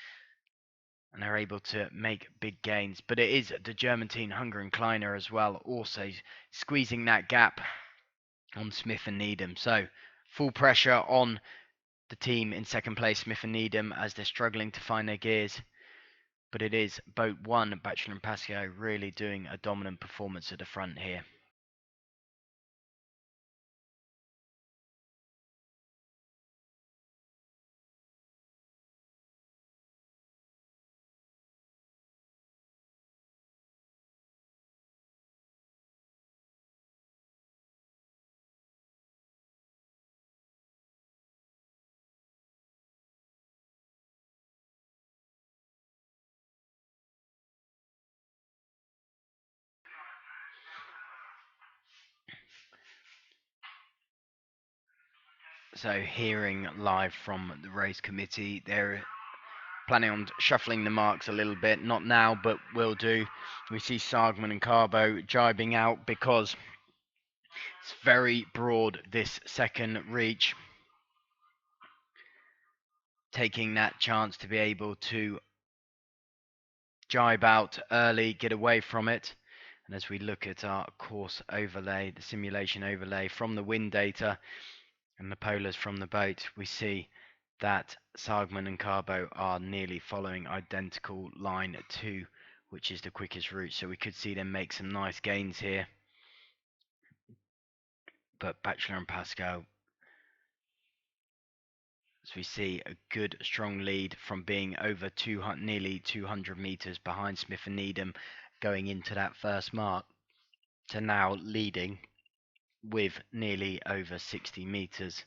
and they're able to make big gains. But it is the German team, Hunger and Kleiner as well, also squeezing that gap on Smith and Needham. So full pressure on the team in second place, Smith and Needham, as they're struggling to find their gears. But it is boat one, Bachelor and Pascal, really doing a dominant performance at the front here. So hearing live from the race committee, they're planning on shuffling the marks a little bit. Not now, but will do. We see Sargman and Carbo jibing out because it's very broad, this second reach. Taking that chance to be able to jibe out early, get away from it. And as we look at our course overlay, the simulation overlay from the wind data and the polars from the boat, we see that Sargman and Carbo are nearly following identical line 2, which is the quickest route. So we could see them make some nice gains here. But Bachelor and Pascal, as we see, a good strong lead from being over nearly 200 meters behind Smith and Needham going into that first mark, to now leading with nearly over 60 meters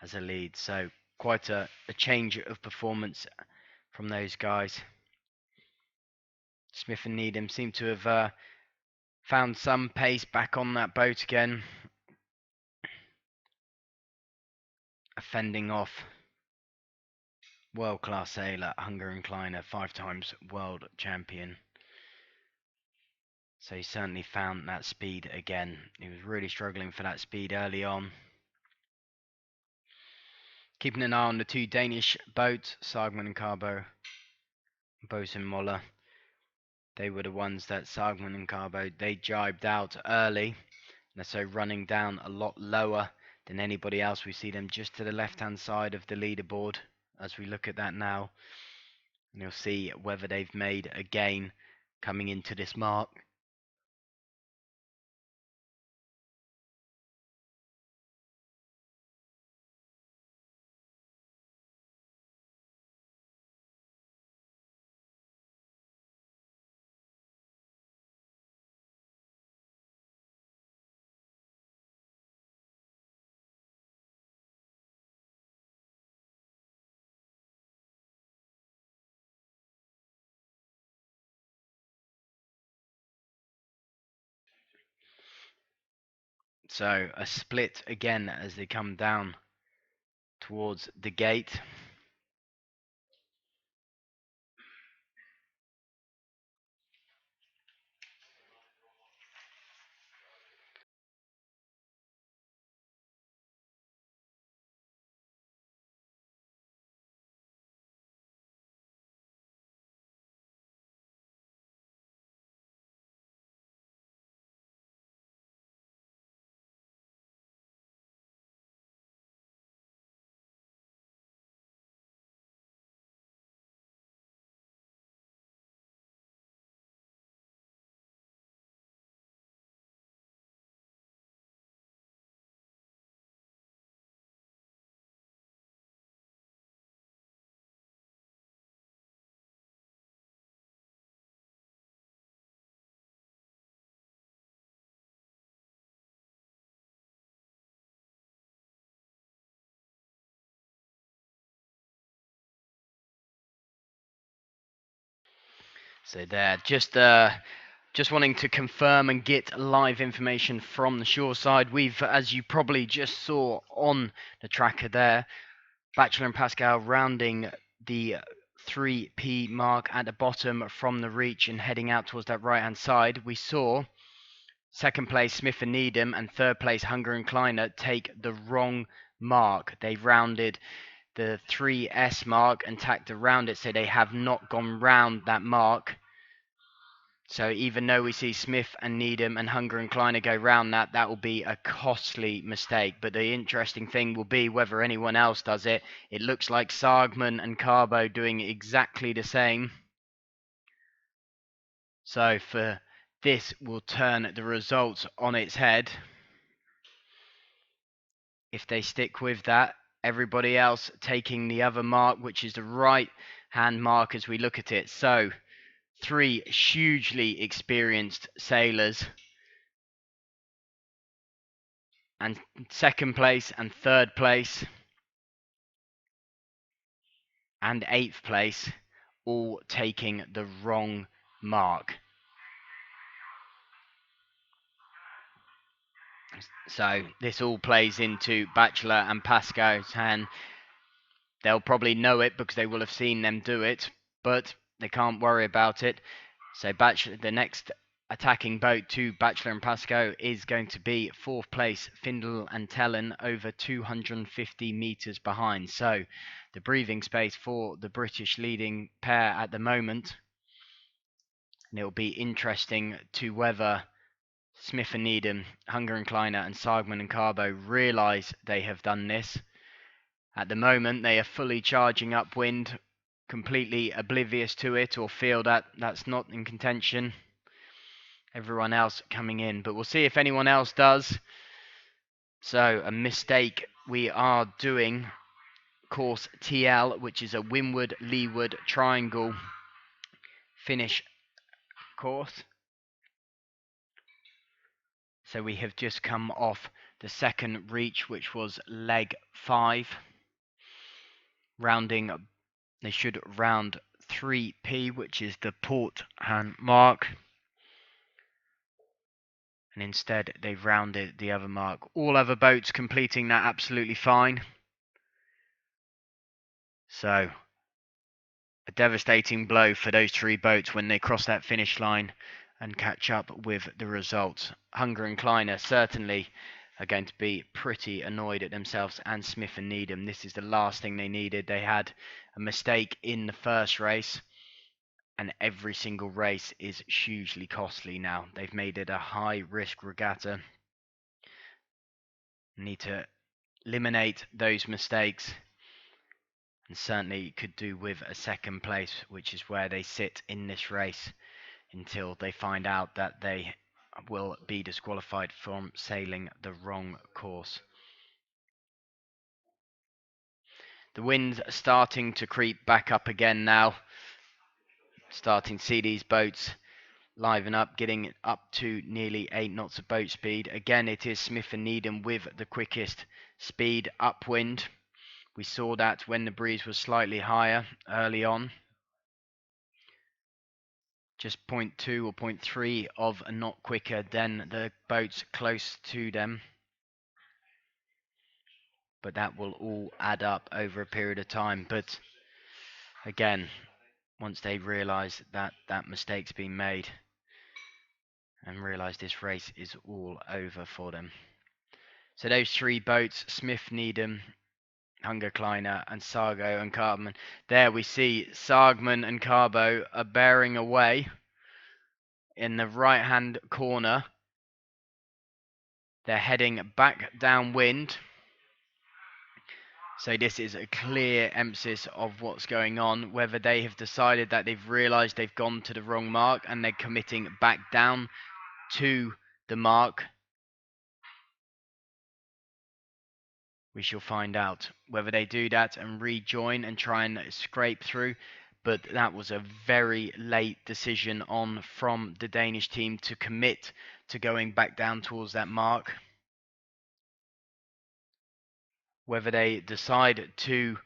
as a lead. So quite a change of performance from those guys. Smith and Needham seem to have found some pace back on that boat again, fending off world-class sailor Hunger and Kleiner, 5 times world champion. So he certainly found that speed again. He was really struggling for that speed early on. Keeping an eye on the 2 Danish boats, Sargman and Carbo, Bosun Moller. They were the ones that Sargman and Carbo, they jibed out early. And so running down a lot lower than anybody else. We see them just to the left-hand side of the leaderboard as we look at that now. And you'll see whether they've made a gain coming into this mark. So a split again as they come down towards the gate. So there, just wanting to confirm and get live information from the shore side. We've, as you probably just saw on the tracker there, Bachelor and Pascal rounding the 3p mark at the bottom from the reach and heading out towards that right hand side. We saw second place Smith and Needham and third place Hunger and Kleiner take the wrong mark. They rounded the 3s mark and tacked around it, so they have not gone round that mark. So even though we see Smith and Needham and Hunger and Kleiner go round that, that will be a costly mistake. But the interesting thing will be whether anyone else does it. It looks like Sargman and Carbo doing exactly the same. So for this will turn the results on its head. If they stick with that, everybody else taking the other mark, which is the right hand mark as we look at it. So 3 hugely experienced sailors, and second place and third place and 8th place all taking the wrong mark. So this all plays into Bachelor and Pascal's hand. They'll probably know it because they will have seen them do it, but they can't worry about it. So Bachelor, the next attacking boat to Bachelor and Pasco is going to be 4th place Findle and Tellen, over 250 meters behind. So the breathing space for the British leading pair at the moment. And it'll be interesting to whether Smith and Needham, Hunger and Kleiner and Sargman and Carbo realise they have done this. At the moment they are fully charging upwind, completely oblivious to it, or feel that that's not in contention. Everyone else coming in, but we'll see if anyone else does. So a mistake, we are doing course TL, which is a windward leeward triangle finish course. So we have just come off the second reach, which was leg 5. Rounding, they should round 3p, which is the port hand mark. And instead they've rounded the other mark. All other boats completing that absolutely fine. So a devastating blow for those 3 boats when they cross that finish line and catch up with the results. Hunger and Kleiner certainly are going to be pretty annoyed at themselves, and Smith and Needham. This is the last thing they needed. They had a mistake in the first race, and every single race is hugely costly now. They've made it a high risk regatta. Need to eliminate those mistakes, and certainly could do with a second place, which is where they sit in this race until they find out that they will be disqualified from sailing the wrong course. The wind's starting to creep back up again now. Starting to see these boats liven up, getting up to nearly 8 knots of boat speed. Again, it is Smith and Needham with the quickest speed upwind. We saw that when the breeze was slightly higher early on. Just 0.2 or 0.3 of a knot quicker than the boats close to them. But that will all add up over a period of time. But again, once they realise that that mistake's been made and realise this race is all over for them. So those 3 boats, Smith, Needham, Hunger Kleiner and Sargo and Carbon. There we see Sargman and Carbo are bearing away in the right hand corner. They're heading back downwind. So this is a clear emphasis of what's going on, whether they have decided that they've realised they've gone to the wrong mark and they're committing back down to the mark. We shall find out whether they do that and rejoin and try and scrape through. But that was a very late decision on from the Danish team to commit to going back down towards that mark. Whether they decide to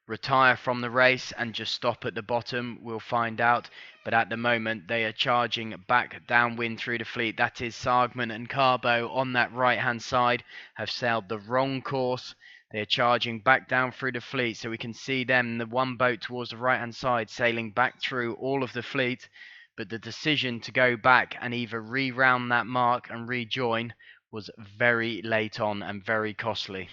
retire from the race and just stop at the bottom, we'll find out. But at the moment, they are charging back downwind through the fleet. That is Sargman and Carbo on that right-hand side have sailed the wrong course. They're charging back down through the fleet, so we can see them, the one boat towards the right-hand side, sailing back through all of the fleet. But the decision to go back and either re-round that mark and rejoin was very late on and very costly.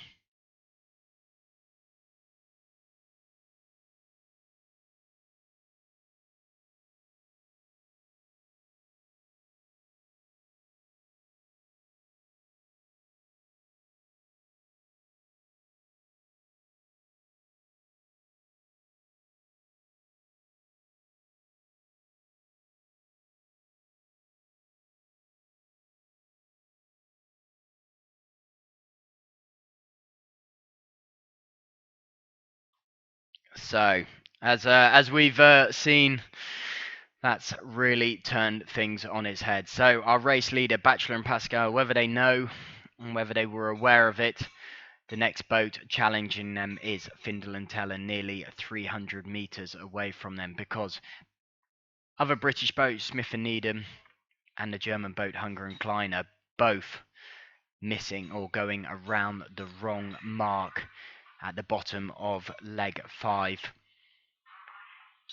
So, as we've seen, that's really turned things on its head. So, our race leader, Bachelor and Pascal, whether they know and whether they were aware of it, the next boat challenging them is Findle and Teller, nearly 300 meters away from them, because other British boats, Smith and Needham, and the German boat Hunger and Klein, are both missing or going around the wrong mark at the bottom of leg 5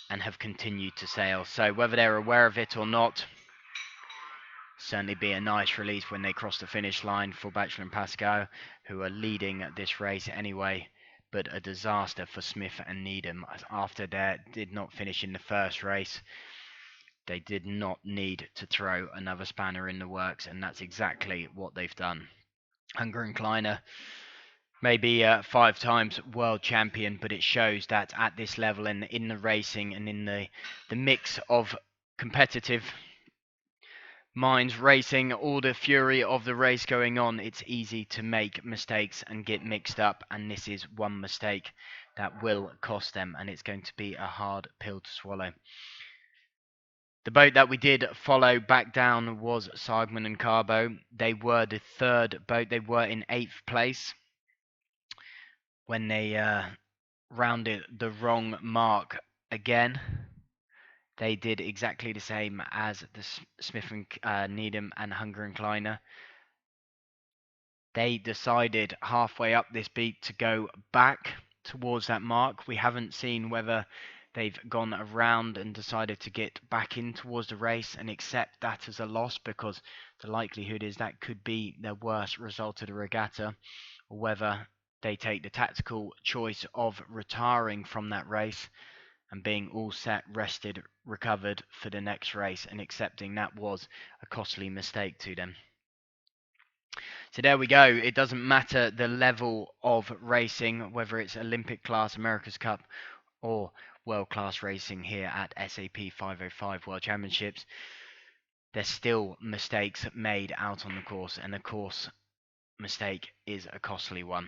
and have continued to sail. So whether they're aware of it or not, certainly be a nice release when they cross the finish line for Bachelor and Pascal, who are leading this race anyway. But a disaster for Smith and Needham after they did not finish in the first race. They did not need to throw another spanner in the works, and that's exactly what they've done. Hunger and Kleiner, maybe 5 times world champion, but it shows that at this level and in the racing and in the mix of competitive minds racing, all the fury of the race going on, it's easy to make mistakes and get mixed up, and this is one mistake that will cost them, and it's going to be a hard pill to swallow. The boat that we did follow back down was Sargman and Carbo. They were the third boat. They were in 8th place when they rounded the wrong mark again. They did exactly the same as the Smith and Needham and Hunger and Kleiner. They decided halfway up this beat to go back towards that mark. We haven't seen whether they've gone around and decided to get back in towards the race and accept that as a loss, because the likelihood is that could be their worst result of the regatta, or whether they take the tactical choice of retiring from that race and being all set, rested, recovered for the next race, and accepting that was a costly mistake to them. So there we go. It doesn't matter the level of racing, whether it's Olympic class, America's Cup, or world class racing here at SAP 5O5 World Championships. There's still mistakes made out on the course, and the course mistake is a costly one.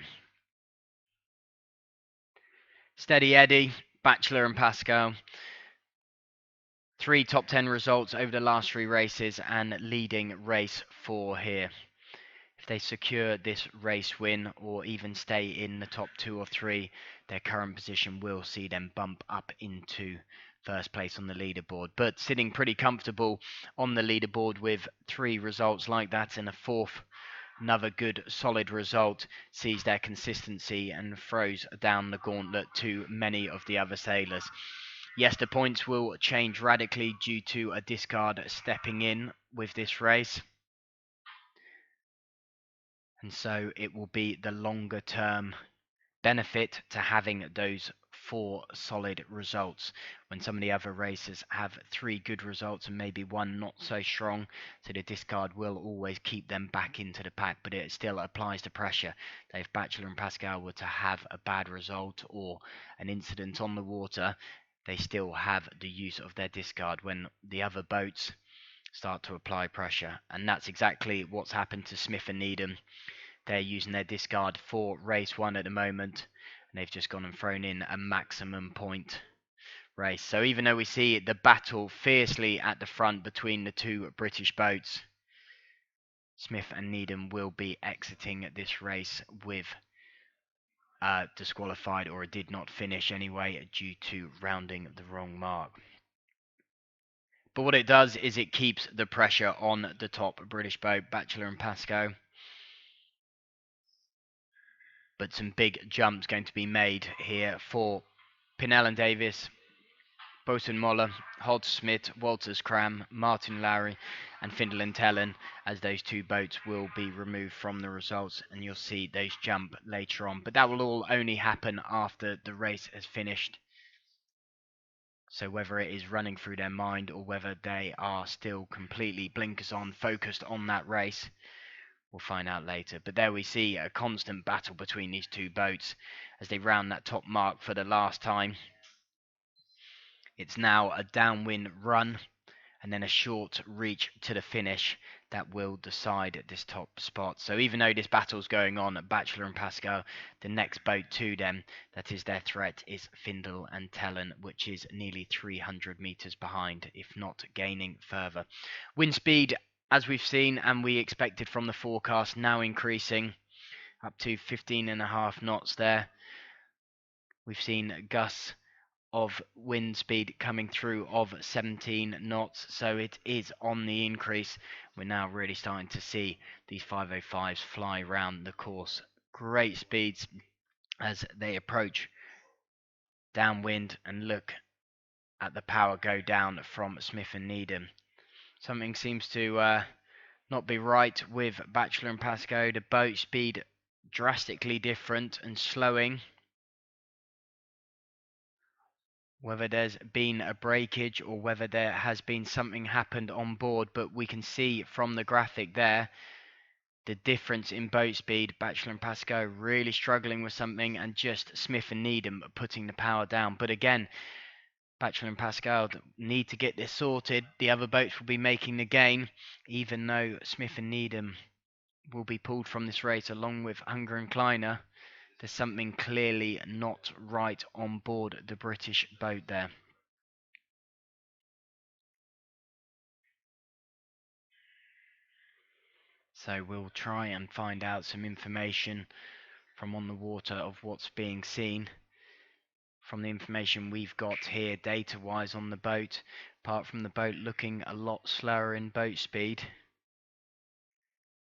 Steady Eddie, Bachelor and Pascal. 3 top 10 results over the last 3 races and leading race 4 here. If they secure this race win or even stay in the top 2 or 3, their current position will see them bump up into first place on the leaderboard. But sitting pretty comfortable on the leaderboard with 3 results like that, and a 4th, another good solid result, sees their consistency and throws down the gauntlet to many of the other sailors. Yes, the points will change radically due to a discard stepping in with this race. And so it will be the longer term benefit to having those 4 solid results, when some of the other racers have 3 good results and maybe 1 not so strong. So the discard will always keep them back into the pack, but it still applies the pressure that if Bachelor and Pascal were to have a bad result or an incident on the water, they still have the use of their discard when the other boats start to apply pressure. And that's exactly what's happened to Smith and Needham. They're using their discard for race 1 at the moment, and they've just gone and thrown in a maximum point race. So even though we see the battle fiercely at the front between the 2 British boats, Smith and Needham will be exiting this race with disqualified or did not finish anyway due to rounding the wrong mark. But what it does is it keeps the pressure on the top British boat, Batchelor and Pascoe. But some big jumps going to be made here for Pinnell and Davis, Bosun Moller, Holt Smith, Walters Cram, Martin Lowry, and Findle and Tellen, as those two boats will be removed from the results, and you'll see those jump later on. But that will all only happen after the race has finished. So whether it is running through their mind or whether they are still completely blinkers on, focused on that race, we'll find out later. But there we see a constant battle between these two boats as they round that top mark for the last time. It's now a downwind run and then a short reach to the finish that will decide this top spot. So even though this battle's going on at Batchelor and Pascoe, the next boat to them, that is their threat, is Findle and Tellen, which is nearly 300 metres behind, if not gaining further. Wind speed, as we've seen and we expected from the forecast, now increasing up to 15.5 knots there. We've seen gusts of wind speed coming through of 17 knots, so it is on the increase. We're now really starting to see these 505s fly around the course. Great speeds as they approach downwind, and look at the power go down from Smith and Needham. Something seems to not be right with Batchelor and Pascoe. The boat speed drastically different and slowing. Whether there's been a breakage or whether there has been something happened on board, but we can see from the graphic there the difference in boat speed. Batchelor and Pascoe really struggling with something, and just Smith and Needham putting the power down. But again, Batchelor and Pascoe need to get this sorted. The other boats will be making the gain, even though Smith and Needham will be pulled from this race along with Hunger and Kleiner. There's something clearly not right on board the British boat there. So we'll try and find out some information from on the water of what's being seen. From the information we've got here data-wise on the boat, apart from the boat looking a lot slower in boat speed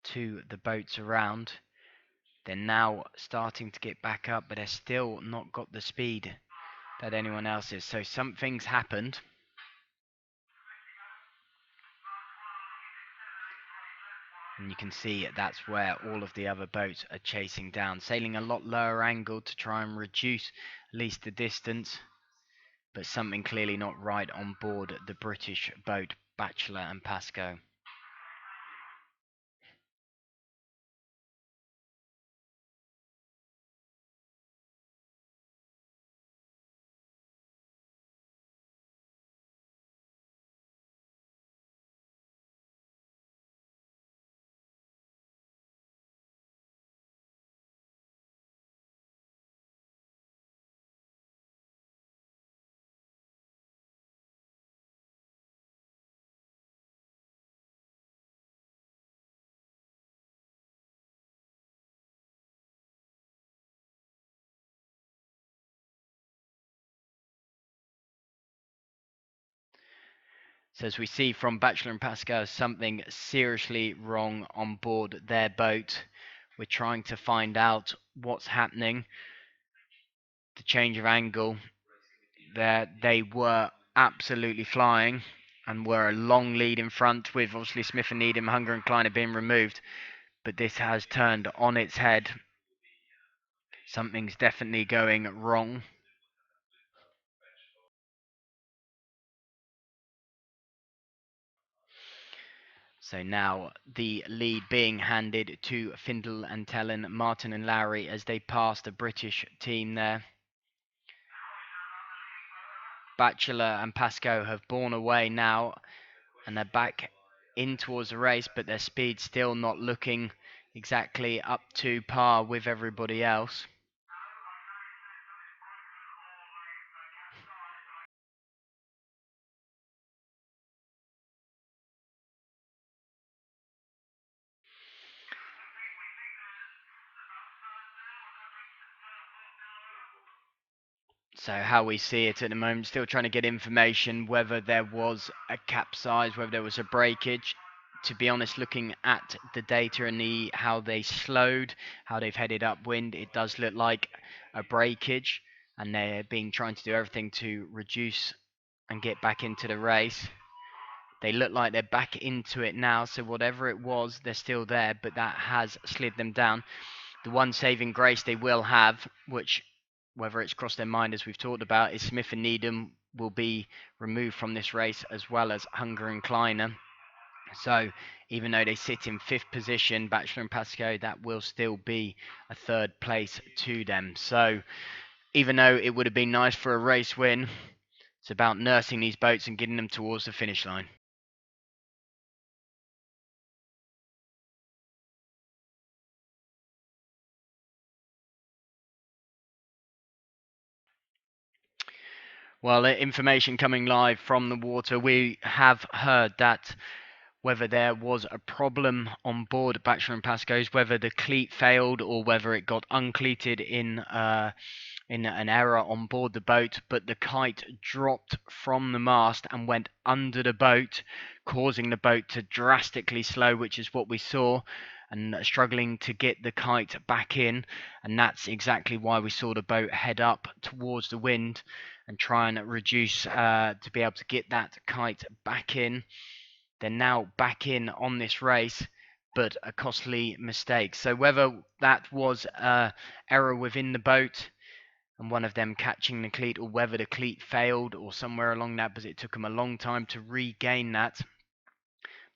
to the boats around, they're now starting to get back up, but they're still not got the speed that anyone else is. So something's happened. And you can see that's where all of the other boats are chasing down, sailing a lot lower angle to try and reduce at least the distance. But something clearly not right on board the British boat, Batchelor and Pascoe. So as we see from Batchelor and Pascoe, something seriously wrong on board their boat. We're trying to find out what's happening. The change of angle there, they were absolutely flying and were a long lead in front, with obviously Smith and Needham, Hunger and Kleiner being removed. But this has turned on its head. Something's definitely going wrong. So now the lead being handed to Findle and Tellen, Martin and Lowry as they pass the British team there. Batchelor and Pascoe have borne away now, and they're back in towards the race, but their speed still not looking exactly up to par with everybody else. So how we see it at the moment, still trying to get information whether there was a capsize, whether there was a breakage. To be honest, looking at the data and how they slowed, how they've headed upwind, it does look like a breakage, and they're trying to do everything to reduce and get back into the race. They look like they're back into it now, so whatever it was, they're still there, but that has slid them down. The one saving grace they will have, which whether it's crossed their mind as we've talked about, is Smith and Needham will be removed from this race, as well as Hunger and Kleiner. So even though they sit in 5th position, Batchelor and Pascoe, that will still be a 3rd place to them. So even though it would have been nice for a race win, it's about nursing these boats and getting them towards the finish line. Well, information coming live from the water, we have heard that whether there was a problem on board Batchelor and Pascoe's, whether the cleat failed or whether it got uncleated in an error on board the boat, but the kite dropped from the mast and went under the boat, causing the boat to drastically slow, which is what we saw, and struggling to get the kite back in. And that's exactly why we saw the boat head up towards the wind and try and reduce to be able to get that kite back in. They're now back in on this race, but a costly mistake. So whether that was an error within the boat and one of them catching the cleat, or whether the cleat failed or somewhere along that, because it took them a long time to regain that.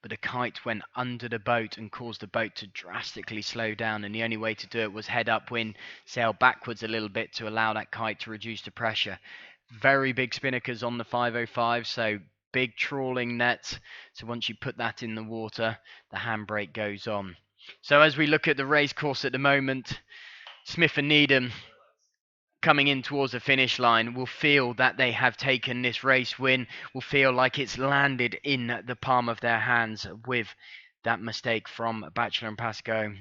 But a kite went under the boat and caused the boat to drastically slow down, and the only way to do it was head upwind, sail backwards a little bit to allow that kite to reduce the pressure. Very big spinnakers on the 505, so big trawling nets. So once you put that in the water, the handbrake goes on. So as we look at the race course at the moment, Smith and Needham coming in towards the finish line will feel that they have taken this race win, will feel like it's landed in the palm of their hands with that mistake from Batchelor and Pascoe.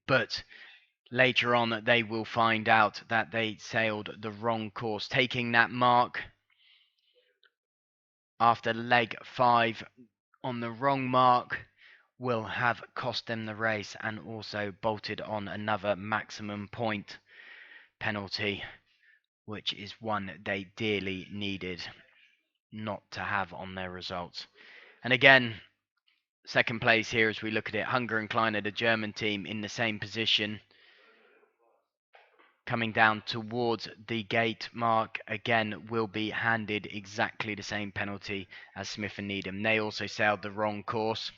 But later on, they will find out that they sailed the wrong course, taking that mark after leg 5 on the wrong mark will have cost them the race and also bolted on another maximum point penalty, which is one they dearly needed not to have on their results. And again, second place here as we look at it, Hunger and Kleiner, the German team, in the same position, coming down towards the gate mark, again will be handed exactly the same penalty as Smith and Needham. They also sailed the wrong course.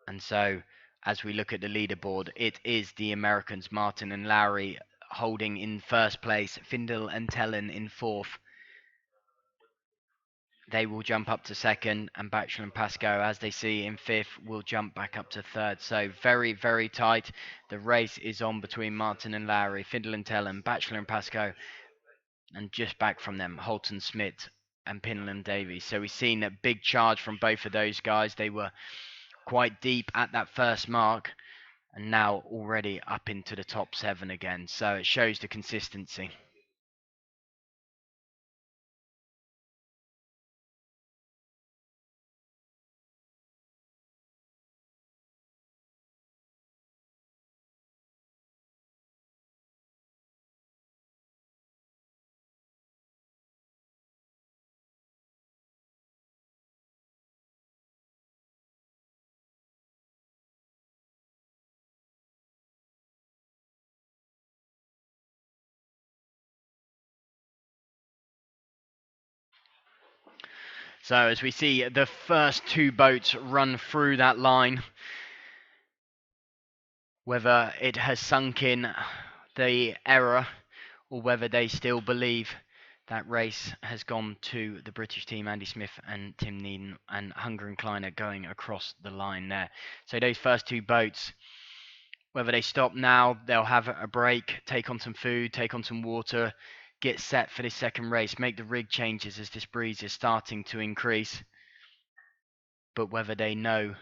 And so as we look at the leaderboard, it is the Americans, Martin and Lowry, holding in first place, Findel and Tellen in 4th. They will jump up to 2nd, and Batchelor and Pascoe, as they see in 5th, will jump back up to 3rd. So very, very tight. The race is on between Martin and Lowry, Findel and Tellen, Batchelor and Pascoe, and just back from them, Holton Smith and Pinland Davies. So we've seen a big charge from both of those guys. They were quite deep at that first mark, and now already up into the top 7 again. So it shows the consistency. So as we see the first 2 boats run through that line, whether it has sunk in the error or whether they still believe that race has gone to the British team, Andy Smith and Tim Needham, and Hunger and Kleiner going across the line there. So those first 2 boats, whether they stop now, they'll have a break, take on some food, take on some water, get set for this second race, make the rig changes as this breeze is starting to increase. But whether they know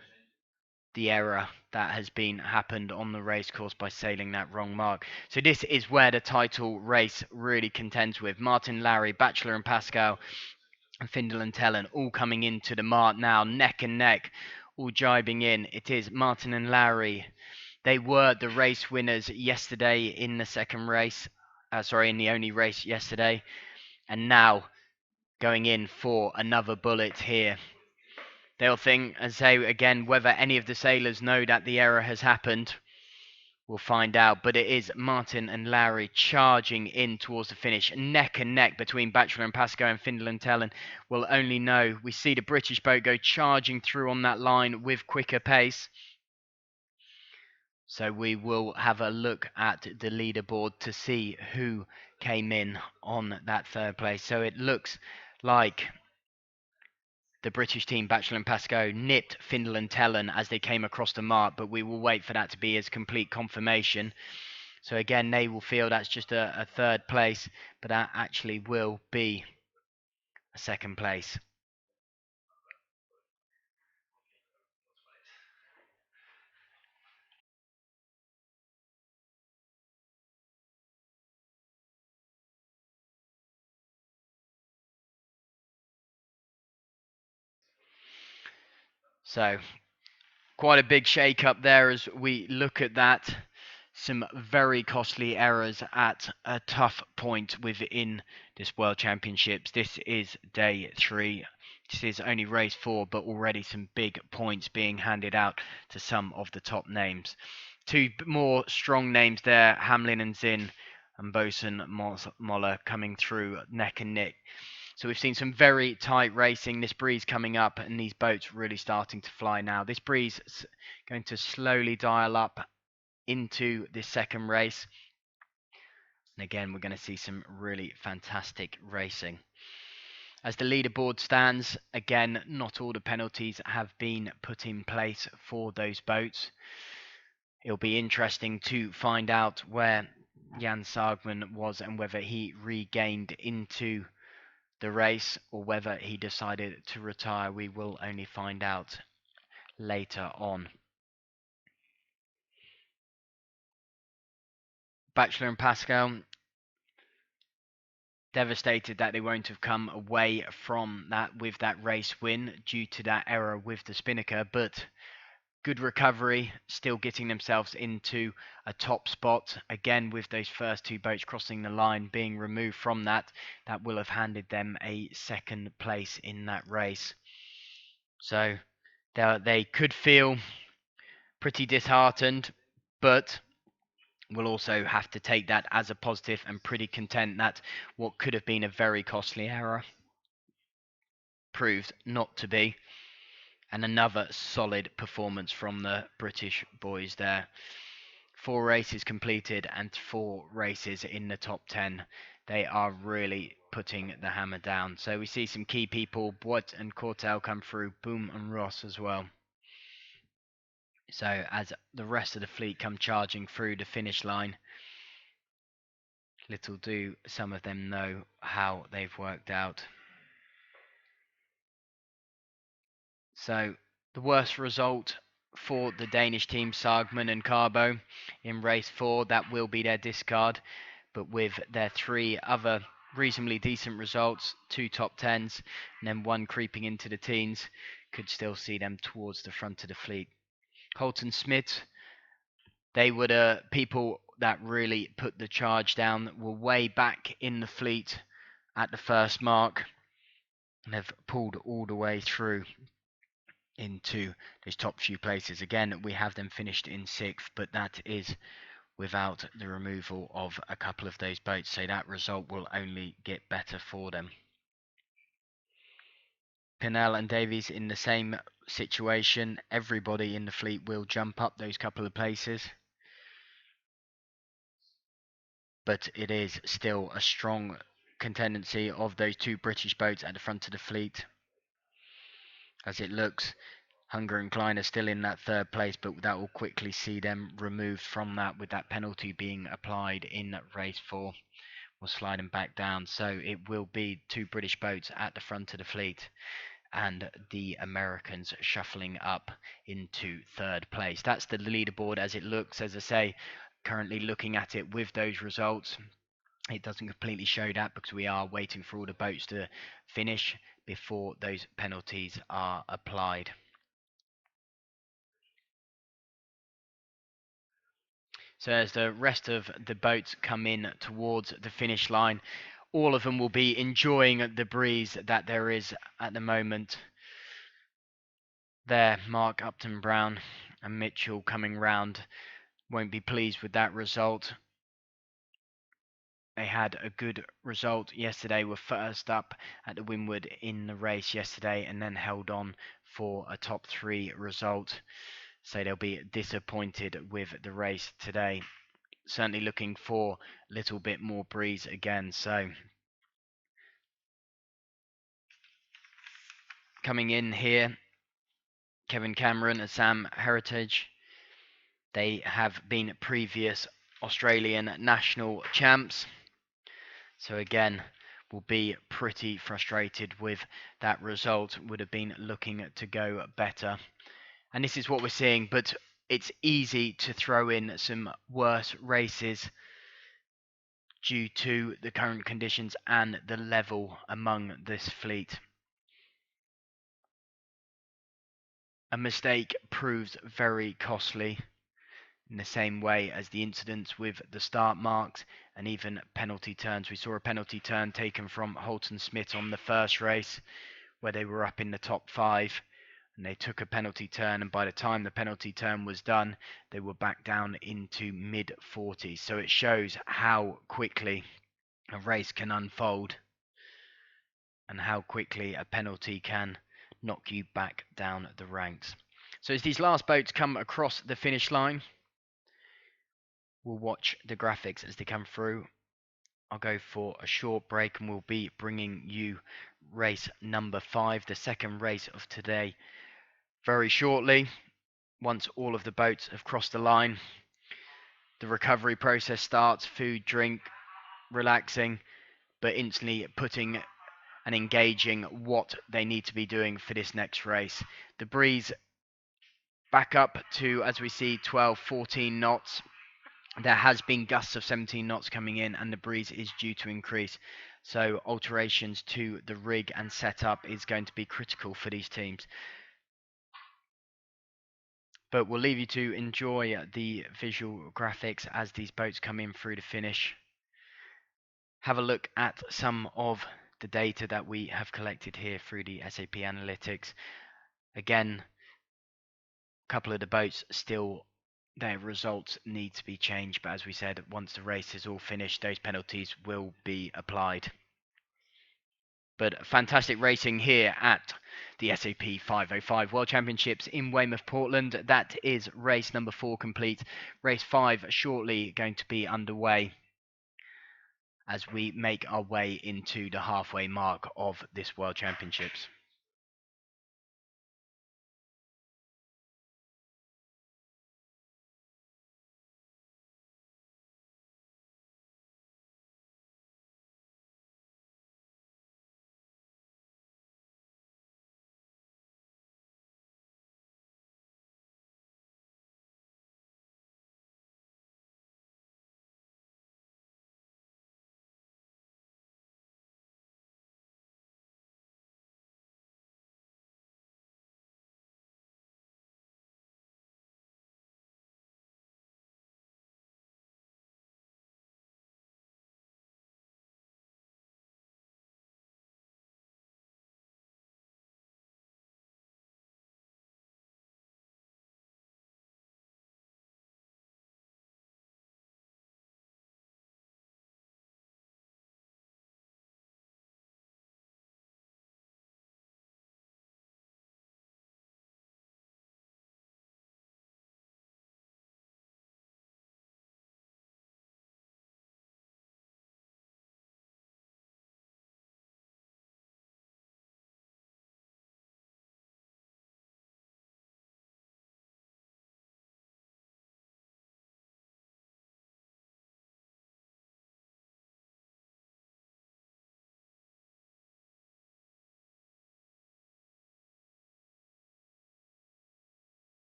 the error that has been happened on the race course by sailing that wrong mark. So this is where the title race really contends with Martin Larry, Batchelor and Pascal, and Findle and Tellen all coming into the mark now, neck and neck, all jibing in. It is Martin and Larry. They were the race winners yesterday in the second race. In the only race yesterday. And now going in for another bullet here. They'll think and say again whether any of the sailors know that the error has happened. We'll find out, but it is Martin and Larry charging in towards the finish, neck and neck between Batchelor and Pascoe and Findle and Tellen. We'll only know. We see the British boat go charging through on that line with quicker pace. So we will have a look at the leaderboard to see who came in on that third place. So it looks like the British team, Batchelor and Pascoe, nipped Findle and Tellen as they came across the mark, but we will wait for that to be as complete confirmation. So again, they will feel that's just a third place, but that actually will be a second place. So quite a big shake up there as we look at that. Some very costly errors at a tough point within this World Championships. This is day 3. This is only race 4, but already some big points being handed out to some of the top names. 2 more strong names there, Hamlin and Zinn, and Bosun Moller coming through neck and neck. So we've seen some very tight racing, this breeze coming up, and these boats really starting to fly now. This breeze is going to slowly dial up into this second race. And again, we're going to see some really fantastic racing. As the leaderboard stands, again, not all the penalties have been put in place for those boats. It'll be interesting to find out where Jan Sagman was and whether he regained into the race or whether he decided to retire. We will only find out later on. Batchelor and Pascal devastated that they won't have come away from that with that race win due to that error with the spinnaker, but good recovery, still getting themselves into a top spot. Again, with those first 2 boats crossing the line being removed from that will have handed them a second place in that race. So they could feel pretty disheartened, but we'll also have to take that as a positive and pretty content that what could have been a very costly error proved not to be. And another solid performance from the British boys there. 4 races completed and 4 races in the top 10. They are really putting the hammer down. So we see some key people, Boit and Cortel come through, Boom and Ross as well. So as the rest of the fleet come charging through the finish line, little do some of them know how they've worked out. So the worst result for the Danish team, Sagman and Carbo, in race 4, that will be their discard. But with their 3 other reasonably decent results, 2 top 10s, and then 1 creeping into the teens, could still see them towards the front of the fleet. Holt and Smith, they were the people that really put the charge down, were way back in the fleet at the first mark, and have pulled all the way through into those top few places. Again, we have them finished in 6th, but that is without the removal of a couple of those boats, so that result will only get better for them. Pinnell and Davies in the same situation. Everybody in the fleet will jump up those couple of places, but it is still a strong contendency of those 2 British boats at the front of the fleet. As it looks, Hunger and Klein are still in that 3rd place, but that will quickly see them removed from that with that penalty being applied in race 4. We'll slide them back down. So it will be 2 British boats at the front of the fleet. and the Americans shuffling up into third place. That's the leaderboard as it looks. As I say, currently looking at it with those results, it doesn't completely show that because we are waiting for all the boats to finish before those penalties are applied. So as the rest of the boats come in towards the finish line, all of them will be enjoying the breeze that there is at the moment. There, Mark Upton Brown and Mitchell coming round won't be pleased with that result. They had a good result yesterday, were first up at the Windward in the race yesterday and then held on for a top 3 result. So they'll be disappointed with the race today. Certainly looking for a little bit more breeze again. So coming in here, Kevin Cameron and Sam Heritage. They have been previous Australian national champs. So again, will be pretty frustrated with that result. Would have been looking to go better. And this is what we're seeing, but it's easy to throw in some worse races due to the current conditions and the level among this fleet. A mistake proves very costly in the same way as the incidents with the start marks and even penalty turns. We saw a penalty turn taken from Holton Smith on the first race where they were up in the top 5 and they took a penalty turn, and by the time the penalty turn was done they were back down into mid 40s. So it shows how quickly a race can unfold and how quickly a penalty can knock you back down the ranks. So as these last boats come across the finish line, we'll watch the graphics as they come through. I'll go for a short break and we'll be bringing you race number 5, the second race of today, very shortly. Once all of the boats have crossed the line, the recovery process starts, food, drink, relaxing, but instantly putting and engaging what they need to be doing for this next race. The breeze back up to, as we see, 12, 14 knots. There has been gusts of 17 knots coming in and the breeze is due to increase. So alterations to the rig and setup is going to be critical for these teams. But we'll leave you to enjoy the visual graphics as these boats come in through the finish. Have a look at some of the data that we have collected here through the SAP Analytics. Again, a couple of the boats still, their results need to be changed, but as we said, once the race is all finished, those penalties will be applied. But fantastic racing here at the SAP 505 World Championships in Weymouth, Portland. That is race number 4 complete. Race 5 shortly going to be underway as we make our way into the halfway mark of this World Championships.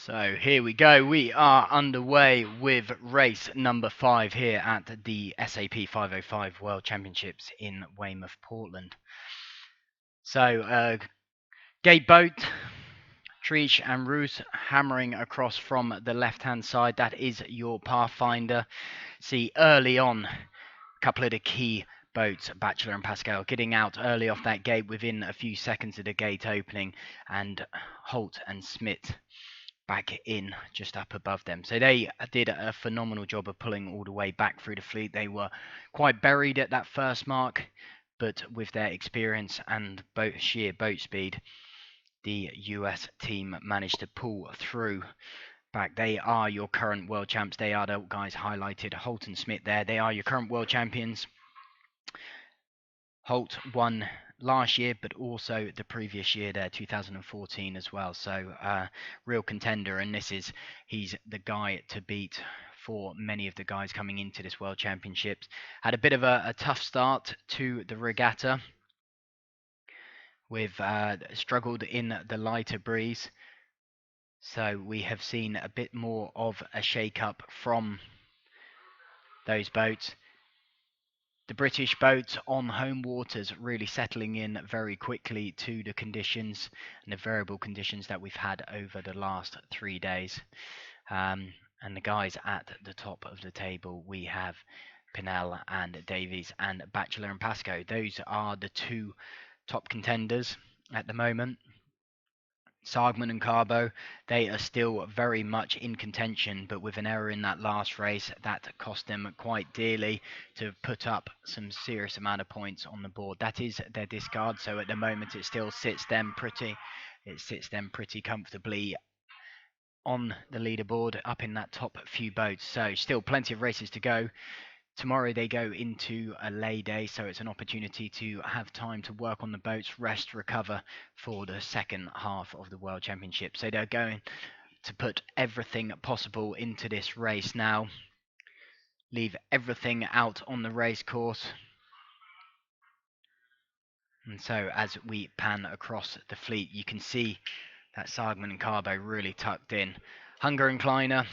So here we go. We are underway with race number 5 here at the SAP 5O5 World Championships in Weymouth, Portland. So gate boat, Trish and Roos hammering across from the left-hand side. That is your pathfinder. See early on a couple of the key boats, Bachelor and Pascal, getting out early off that gate within a few seconds of the gate opening, and Holt and Smith back in just up above them. So they did a phenomenal job of pulling all the way back through the fleet. They were quite buried at that first mark, but with their experience and sheer boat speed, the US team managed to pull through back. They are your current world champs. They are the guys highlighted, Holt and Smith there. They are your current world champions. Holt won last year, but also the previous year there, 2014 as well. So real contender, and he's the guy to beat for many of the guys coming into this World Championships. Had a bit of a tough start to the regatta. We've struggled in the lighter breeze. So we have seen a bit more of a shake-up from those boats. The British boats on home waters really settling in very quickly to the conditions and the variable conditions that we've had over the last 3 days. And the guys at the top of the table, we have Pinnell and Davies and Bachelor and Pascoe. Those are the two top contenders at the moment. Sargman and Carbo, they are still very much in contention, but with an error in that last race, that cost them quite dearly to put up some serious amount of points on the board. That is their discard, so at the moment it still sits them pretty comfortably on the leaderboard, up in that top few boats. So still plenty of races to go. Tomorrow they go into a lay day, so it's an opportunity to have time to work on the boats, rest, recover for the second half of the World Championship. So they're going to put everything possible into this race now, leave everything out on the race course. And so as we pan across the fleet, you can see that Sargman and Carbo really tucked in. Hunger and Kleiner,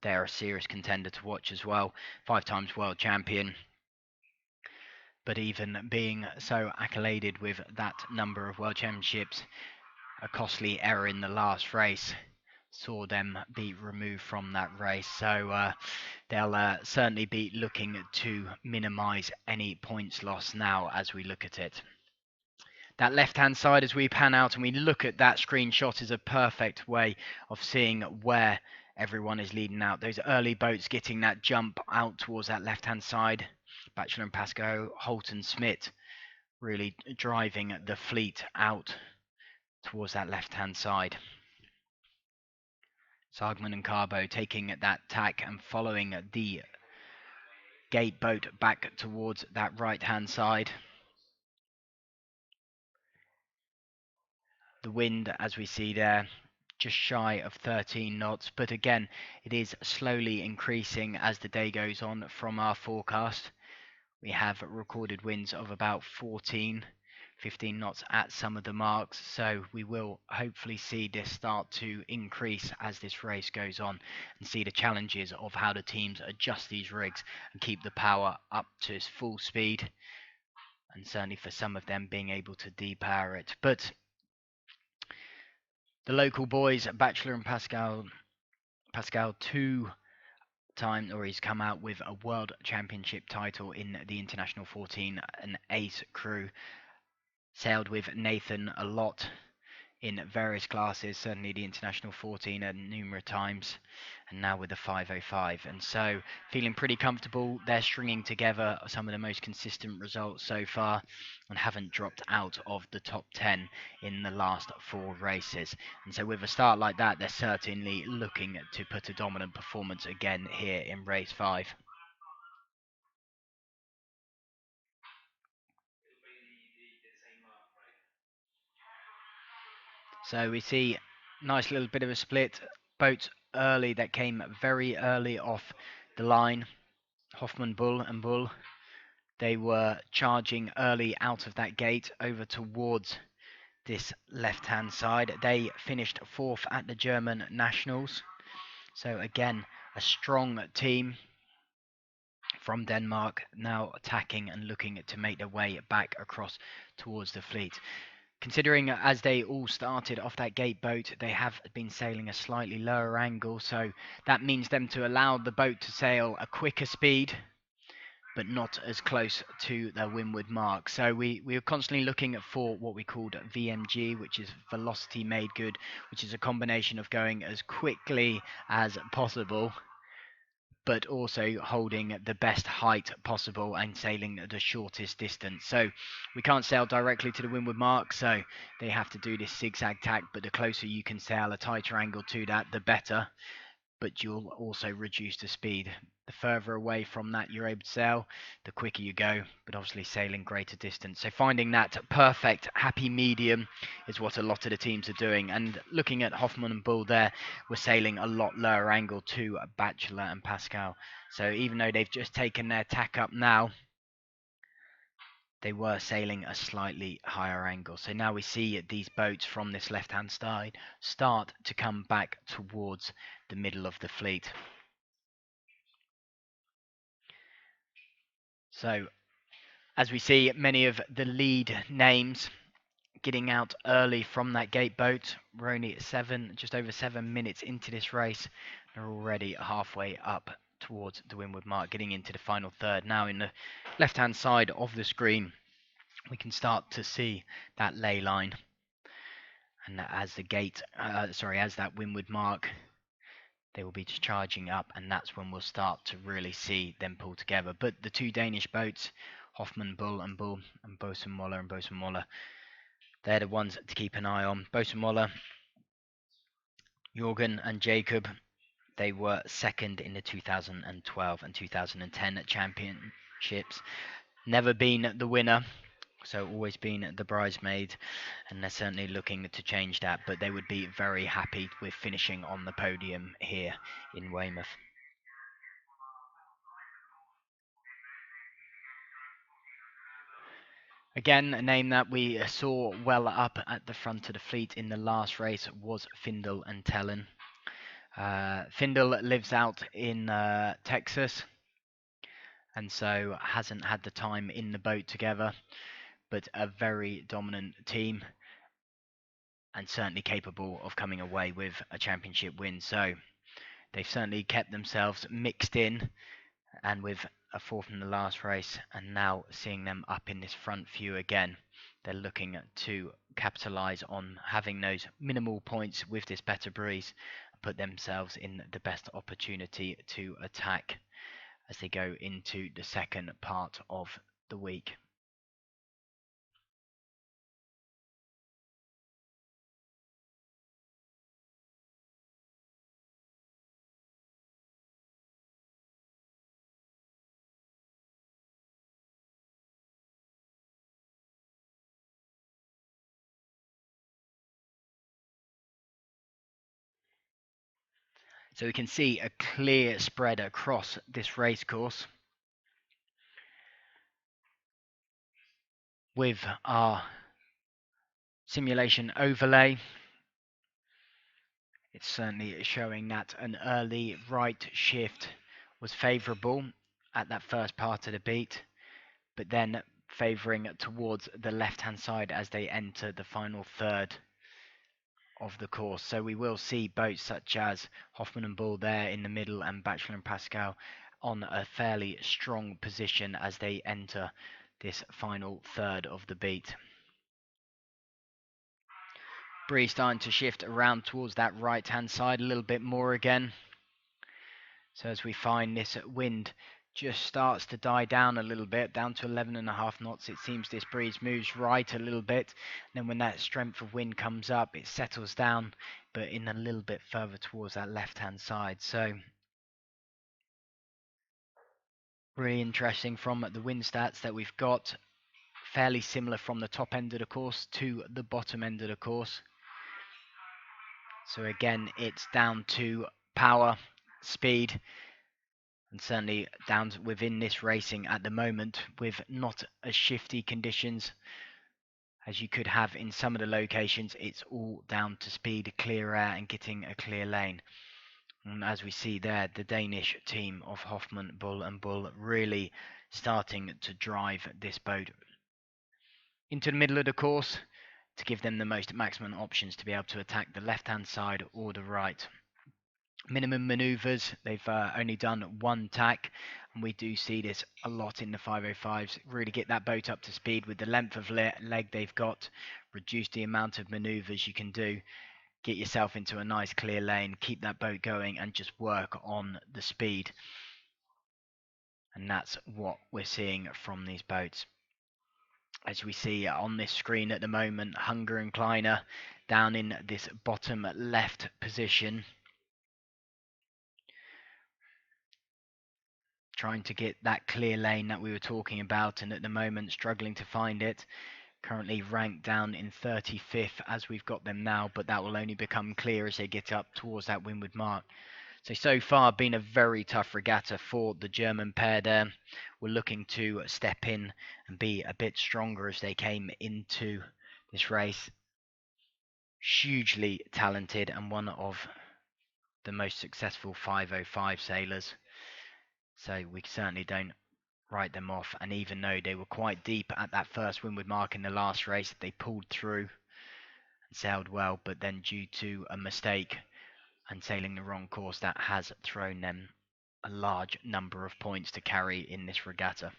they're a serious contender to watch as well. 5 times world champion. But even being so accoladed with that number of world championships, a costly error in the last race saw them be removed from that race. So they'll certainly be looking to minimise any points lost now as we look at it. That left-hand side as we pan out and we look at that screenshot is a perfect way of seeing where everyone is leading out. Those early boats getting that jump out towards that left-hand side. Bachelor and Pascoe, Holt and Smith really driving the fleet out towards that left-hand side. Sargman and Carbo taking that tack and following the gate boat back towards that right-hand side. The wind, as we see there, just shy of 13 knots, but again, it is slowly increasing as the day goes on from our forecast. We have recorded winds of about 15 knots at some of the marks, so we will hopefully see this start to increase as this race goes on and see the challenges of how the teams adjust these rigs and keep the power up to its full speed, and certainly for some of them being able to depower it. But the local boys, Bachelor and Pascal 2 time, or he's come out with a world championship title in the International 14, an ace crew. Sailed with Nathan a lot in various classes, certainly the International 14 and numerous times, and now with the 505. And so feeling pretty comfortable. They're stringing together some of the most consistent results so far and haven't dropped out of the top 10 in the last 4 races. And so with a start like that, they're certainly looking to put a dominant performance again here in race 5. So we see nice little bit of a split. Boats early that came very early off the line. Hoffman, Bull and Bull. They were charging early out of that gate over towards this left-hand side. They finished 4th at the German Nationals. So again, a strong team from Denmark now attacking and looking to make their way back across towards the fleet. Considering as they all started off that gate boat, they have been sailing a slightly lower angle, so that means them to allow the boat to sail a quicker speed, but not as close to their windward mark. So we are constantly looking for what we called VMG, which is velocity made good, which is a combination of going as quickly as possible, but also holding the best height possible and sailing the shortest distance. So we can't sail directly to the windward mark, so they have to do this zigzag tack, but the closer you can sail a tighter angle to that, the better, but you'll also reduce the speed. The further away from that you're able to sail, the quicker you go, but obviously sailing greater distance. So finding that perfect happy medium is what a lot of the teams are doing. And looking at Hoffman and Bull there, we're sailing a lot lower angle to Bachelor and Pascal. So even though they've just taken their tack up now, they were sailing a slightly higher angle. So now we see these boats from this left-hand side start to come back towards the middle of the fleet. So as we see, many of the lead names getting out early from that gate boat. We're only at just over 7 minutes into this race. They're already halfway up towards the windward mark, getting into the final third. Now in the left-hand side of the screen, we can start to see that ley line. And as that windward mark, they will be charging up, and that's when we'll start to really see them pull together. But the two Danish boats, Hoffman, Bull, and Bosun Moller, they're the ones to keep an eye on. Bosun Moller, Jorgen, and Jacob, they were second in the 2012 and 2010 championships. Never been the winner, so always been the bridesmaid, and they're certainly looking to change that, but they would be very happy with finishing on the podium here in Weymouth. Again, a name that we saw well up at the front of the fleet in the last race was Findel and Tellen. Findel lives out in Texas, and so hasn't had the time in the boat together, but a very dominant team and certainly capable of coming away with a championship win. So they've certainly kept themselves mixed in, and with a fourth in the last race, and now seeing them up in this front few again, they're looking to capitalize on having those minimal points with this better breeze, put themselves in the best opportunity to attack as they go into the second part of the week. So we can see a clear spread across this race course with our simulation overlay. It's certainly showing that an early right shift was favourable at that first part of the beat, but then favouring towards the left-hand side as they enter the final third of the course. So we will see boats such as Hoffman and Bull there in the middle, and Bachelor and Pascal on a fairly strong position as they enter this final third of the beat. Breeze starting to shift around towards that right hand side a little bit more again. So as we find this wind just starts to die down a little bit, down to 11.5 knots. It seems this breeze moves right a little bit. Then when that strength of wind comes up, it settles down, but in a little bit further towards that left-hand side. So really interesting from the wind stats that we've got. Fairly similar from the top end of the course to the bottom end of the course. So again, it's down to power, speed, and certainly down within this racing at the moment with not as shifty conditions as you could have in some of the locations. It's all down to speed, clear air, and getting a clear lane. And as we see there, the Danish team of Hoffman, Bull and Bull really starting to drive this boat into the middle of the course to give them the most maximum options to be able to attack the left-hand side or the right. Minimum maneuvers, they've only done one tack, and we do see this a lot in the 505s. Really get that boat up to speed with the length of leg they've got, reduce the amount of maneuvers you can do, get yourself into a nice clear lane, keep that boat going, and just work on the speed. And that's what we're seeing from these boats. As we see on this screen at the moment, Hunger and Kleiner down in this bottom left position, trying to get that clear lane that we were talking about, and at the moment struggling to find it. Currently ranked down in 35th as we've got them now, but that will only become clear as they get up towards that windward mark. So far been a very tough regatta for the German pair there. We're looking to step in and be a bit stronger as they came into this race. Hugely talented and one of the most successful 505 sailors. So we certainly don't write them off. And even though they were quite deep at that first windward mark in the last race, they pulled through and sailed well. But then due to a mistake and sailing the wrong course, that has thrown them a large number of points to carry in this regatta.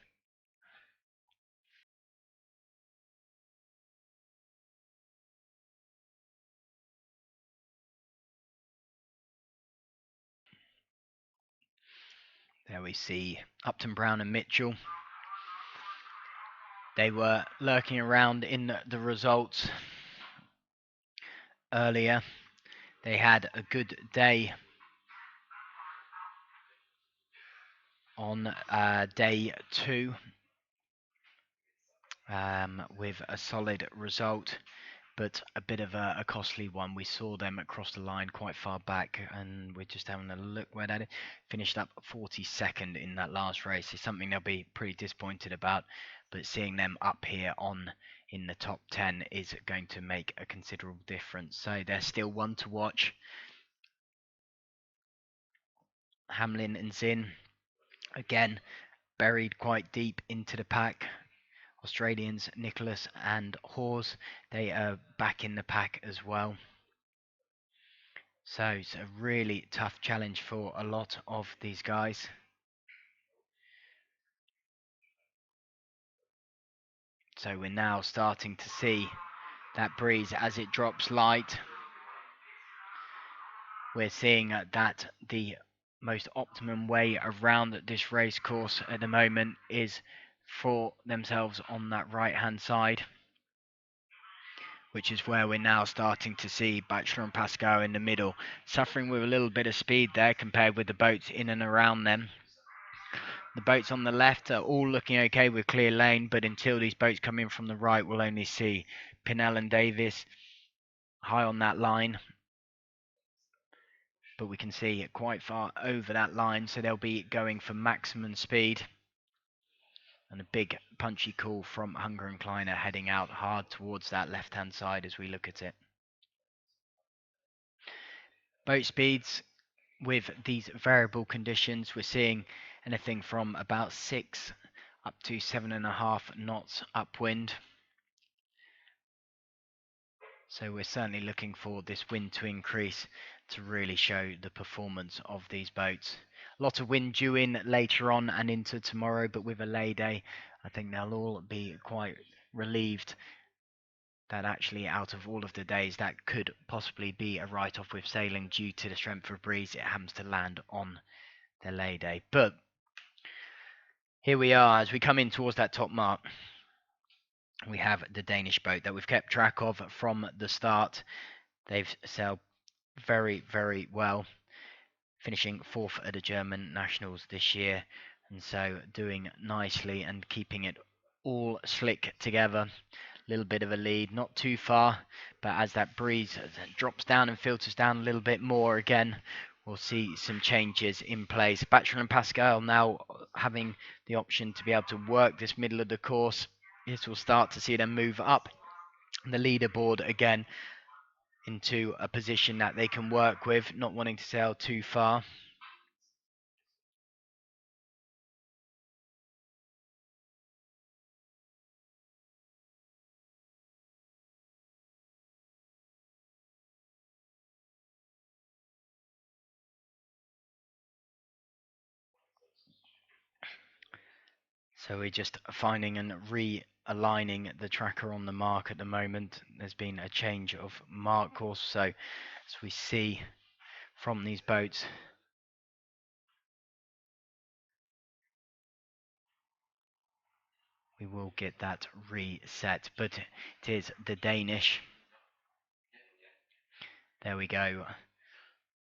There we see Upton, Brown and Mitchell. They were lurking around in the results earlier. They had a good day on day 2 with a solid result, but a bit of a costly one. We saw them across the line quite far back, and we're just having a look where that finished up 42nd in that last race. It's something they'll be pretty disappointed about, but seeing them up here on in the top 10 is going to make a considerable difference. So they're still one to watch. Hamlin and Zinn, again, buried quite deep into the pack. Australians, Nicholas and Hawes, they are back in the pack as well. So it's a really tough challenge for a lot of these guys. So we're now starting to see that breeze as it drops light. We're seeing that the most optimum way around this race course at the moment is for themselves on that right hand side, which is where we're now starting to see Bachelor and Pascal in the middle, suffering with a little bit of speed there compared with the boats in and around them. The boats on the left are all looking okay with clear lane, but until these boats come in from the right, we'll only see Pinnell and Davis high on that line. But we can see quite far over that line, so they'll be going for maximum speed. And a big punchy call from Hunger and Kleiner heading out hard towards that left-hand side as we look at it. Boat speeds with these variable conditions, we're seeing anything from about 6 up to 7.5 knots upwind. So we're certainly looking for this wind to increase to really show the performance of these boats. A lot of wind due in later on and into tomorrow, but with a lay day, I think they'll all be quite relieved that actually out of all of the days that could possibly be a write-off with sailing due to the strength of breeze, it happens to land on their lay day. But here we are as we come in towards that top mark. We have the Danish boat that we've kept track of from the start. They've sailed very, very well, finishing 4th at the German Nationals this year, and so doing nicely and keeping it all slick together. A little bit of a lead, not too far, but as that breeze drops down and filters down a little bit more again, we'll see some changes in place. Bachelor and Pascal now having the option to be able to work this middle of the course. This will start to see them move up the leaderboard again into a position that they can work with, not wanting to sail too far. So we're just finding and realigning the tracker on the mark at the moment. There's been a change of mark course, so as we see from these boats, we will get that reset, but it is the Danish. There we go.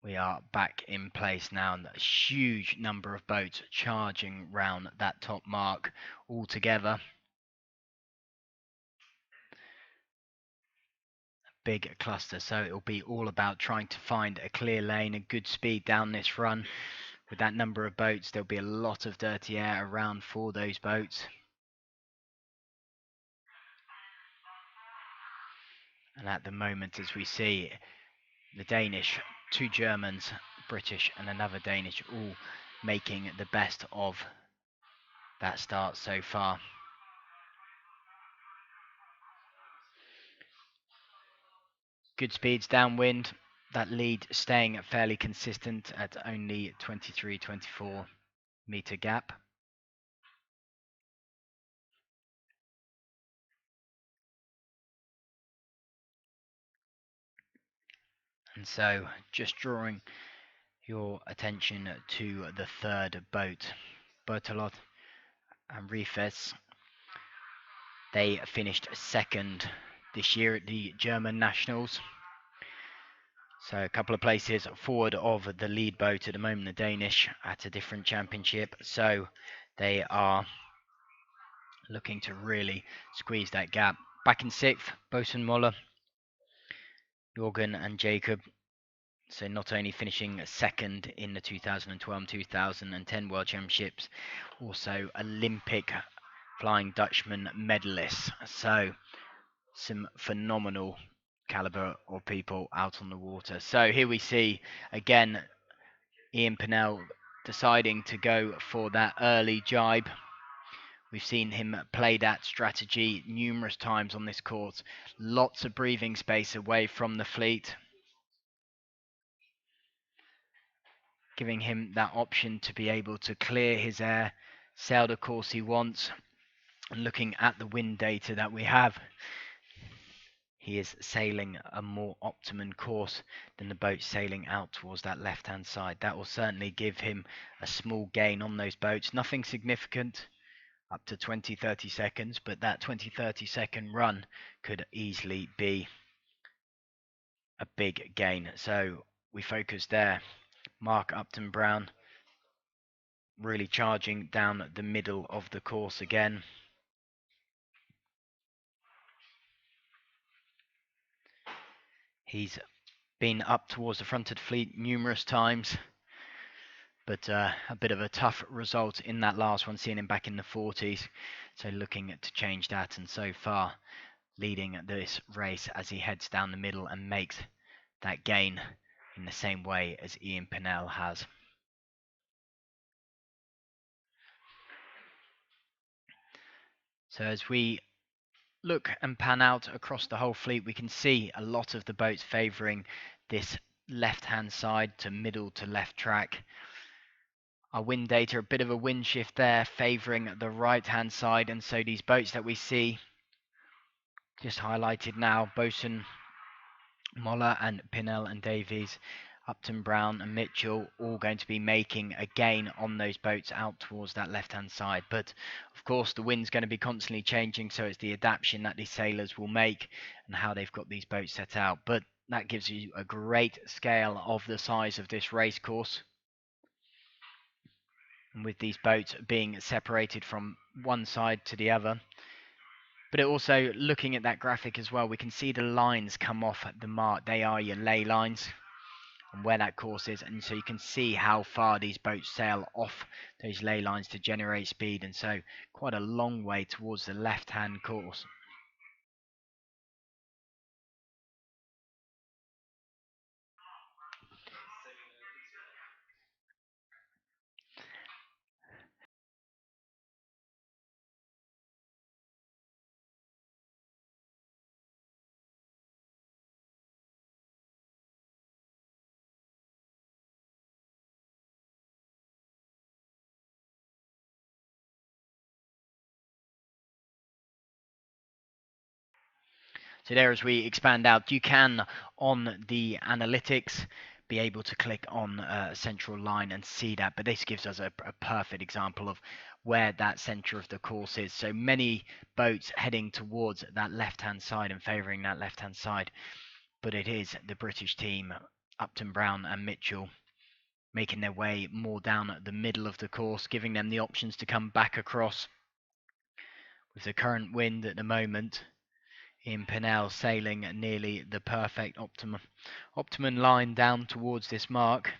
We are back in place now, and a huge number of boats charging round that top mark all together. Big cluster, so it'll be all about trying to find a clear lane, a good speed down this run. With that number of boats, there'll be a lot of dirty air around for those boats. And at the moment, as we see, the Danish, 2 Germans, British and another Danish, all making the best of that start so far. Good speeds downwind, that lead staying fairly consistent at only 23-24 meter gap. And so just drawing your attention to the third boat, Bertolot and Rifes. They finished second this year at the German Nationals. So a couple of places forward of the lead boat at the moment, the Danish, at a different championship. So they are looking to really squeeze that gap. Back in sixth, Bosun Moller, Jorgen and Jacob. So not only finishing second in the 2012-2010 World Championships, also Olympic Flying Dutchman medalists. So some phenomenal caliber of people out on the water. So here we see again Ian Pennell deciding to go for that early jibe. We've seen him play that strategy numerous times on this course. Lots of breathing space away from the fleet, giving him that option to be able to clear his air, sail the course he wants. And looking at the wind data that we have, he is sailing a more optimum course than the boat sailing out towards that left-hand side. That will certainly give him a small gain on those boats. Nothing significant, up to 20-30 seconds, but that 20-30 second run could easily be a big gain. So we focus there. Mark Upton Brown really charging down the middle of the course again. He's been up towards the front of the fleet numerous times, but a bit of a tough result in that last one, seeing him back in the 40s. So looking to change that, and so far leading this race as he heads down the middle and makes that gain in the same way as Ian Pennell has. So as we look and pan out across the whole fleet, we can see a lot of the boats favouring this left-hand side to middle to left track. Our wind data, a bit of a wind shift there, favouring the right-hand side, and so these boats that we see just highlighted now, Bosun, Moller and Pinnell and Davies, Upton Brown and Mitchell, all going to be making a gain on those boats out towards that left-hand side. But of course the wind's going to be constantly changing, so it's the adaptation that these sailors will make and how they've got these boats set out. But that gives you a great scale of the size of this race course. And with these boats being separated from one side to the other. But it also, looking at that graphic as well, we can see the lines come off at the mark. They are your ley lines and where that course is, and so you can see how far these boats sail off those ley lines to generate speed, and so quite a long way towards the left hand course. So there, as we expand out, you can, on the analytics, be able to click on a central line and see that, but this gives us a perfect example of where that center of the course is. So many boats heading towards that left-hand side and favoring that left-hand side, but it is the British team, Upton Brown and Mitchell, making their way more down at the middle of the course, giving them the options to come back across. With the current wind at the moment, in Pennell sailing nearly the perfect optimum line down towards this mark,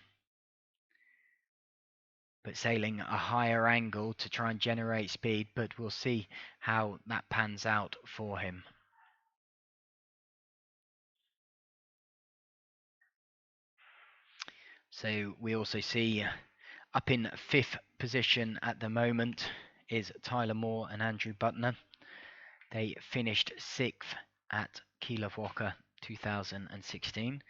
but sailing a higher angle to try and generate speed, but we'll see how that pans out for him. So we also see up in 5th position at the moment is Tyler Moore and Andrew Butner. They finished 6th at Kielewaka 2016.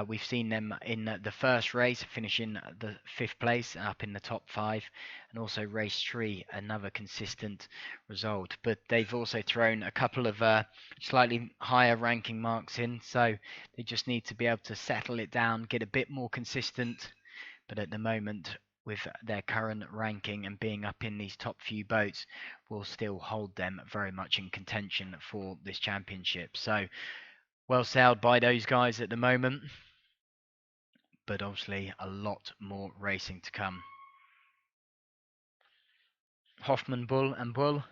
We've seen them in the first race finishing the 5th place up in the top 5, and also race 3, another consistent result. But they've also thrown a couple of slightly higher ranking marks in, so they just need to be able to settle it down, get a bit more consistent. But at the moment, with their current ranking and being up in these top few boats, will still hold them very much in contention for this championship. So well sailed by those guys at the moment, but obviously a lot more racing to come. Hoffman Bull and Bull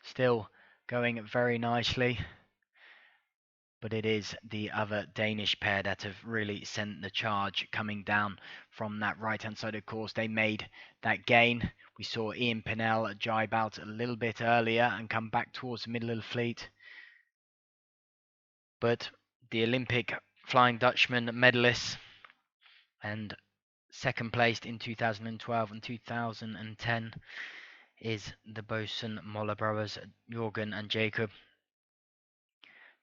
still going very nicely, but it is the other Danish pair that have really sent the charge coming down from that right-hand side of course. They made that gain. We saw Ian Pennell jibe out a little bit earlier and come back towards the middle of the fleet. But the Olympic Flying Dutchman medalists and second placed in 2012 and 2010 is the Bosun Moller brothers, Jorgen and Jacob,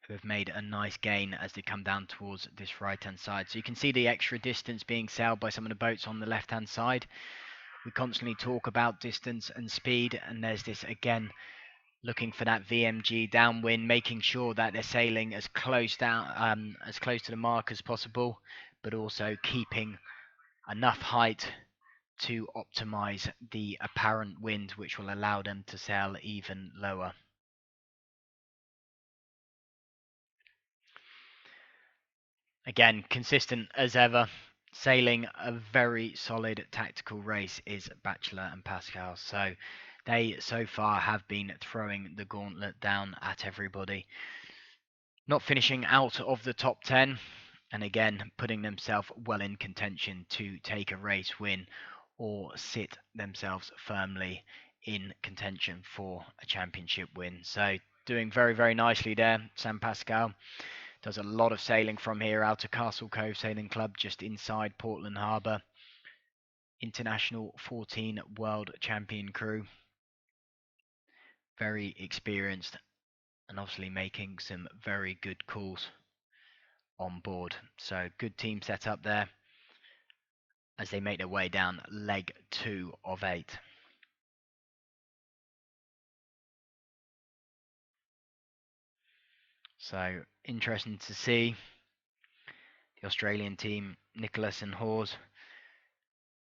who have made a nice gain as they come down towards this right-hand side. So you can see the extra distance being sailed by some of the boats on the left-hand side. We constantly talk about distance and speed, and there's this again, looking for that VMG downwind, making sure that they're sailing as close down, as close to the mark as possible, but also keeping enough height to optimize the apparent wind, which will allow them to sail even lower. Again, consistent as ever, sailing a very solid tactical race is Batchelor and Pascal. So they so far have been throwing the gauntlet down at everybody. Not finishing out of the top 10, and again putting themselves well in contention to take a race win or sit themselves firmly in contention for a championship win. So doing very, very nicely there. Sam Pascal does a lot of sailing from here out to Castle Cove Sailing Club, just inside Portland Harbour. International 14 World Champion crew. Very experienced and obviously making some very good calls on board. So good team set up there as they make their way down leg 2 of 8. So interesting to see the Australian team, Nicholas and Hawes,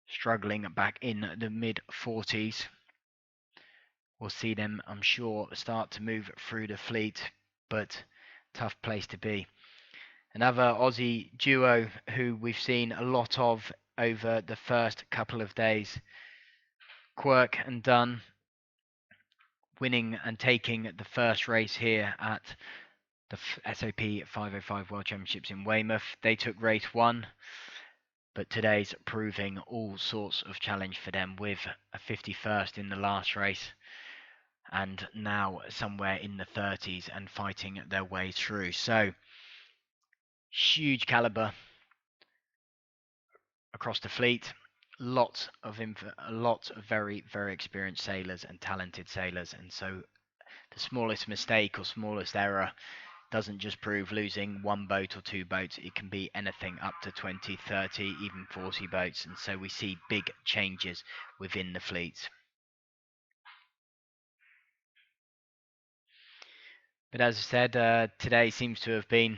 struggling back in the mid-40s. We'll see them, I'm sure, start to move through the fleet, but tough place to be. Another Aussie duo who we've seen a lot of over the first couple of days. Quirk and Dunn winning and taking the first race here at the SAP 5O5 World Championships in Weymouth. They took race 1, but today's proving all sorts of challenge for them with a 51st in the last race, and now somewhere in the 30s and fighting their way through. So huge caliber across the fleet. A lot of very, very experienced sailors and talented sailors, and so the smallest mistake or smallest error doesn't just prove losing one boat or two boats. It can be anything up to 20, 30, even 40 boats, and so we see big changes within the fleets. But as I said, today seems to have been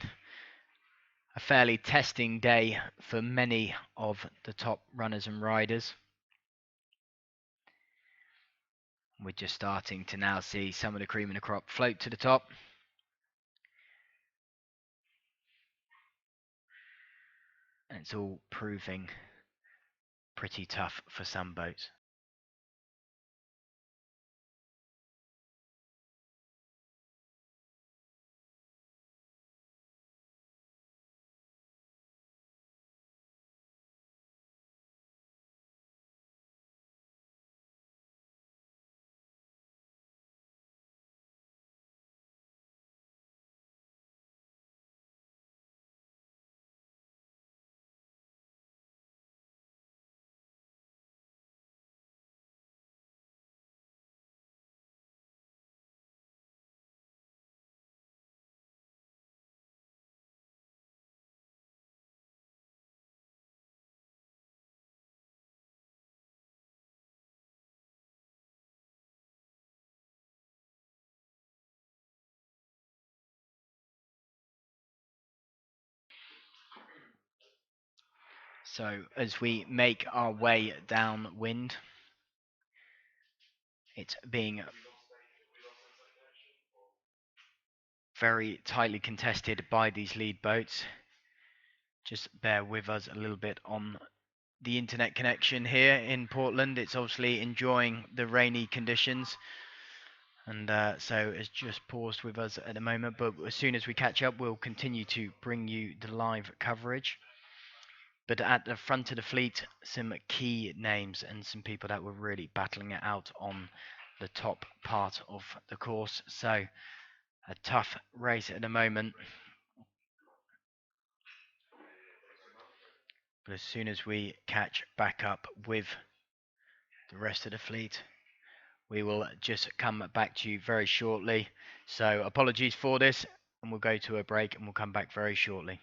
a fairly testing day for many of the top runners and riders. We're just starting to now see some of the cream of the crop float to the top. And it's all proving pretty tough for some boats. So as we make our way downwind, it's being very tightly contested by these lead boats. Just bear with us a little bit on the internet connection here in Portland. It's obviously enjoying the rainy conditions, and so it's just paused with us at the moment, but as soon as we catch up, we'll continue to bring you the live coverage. But at the front of the fleet, some key names and some people that were really battling it out on the top part of the course. So a tough race at the moment. But as soon as we catch back up with the rest of the fleet, we will just come back to you very shortly. So apologies for this, and we'll go to a break and we'll come back very shortly.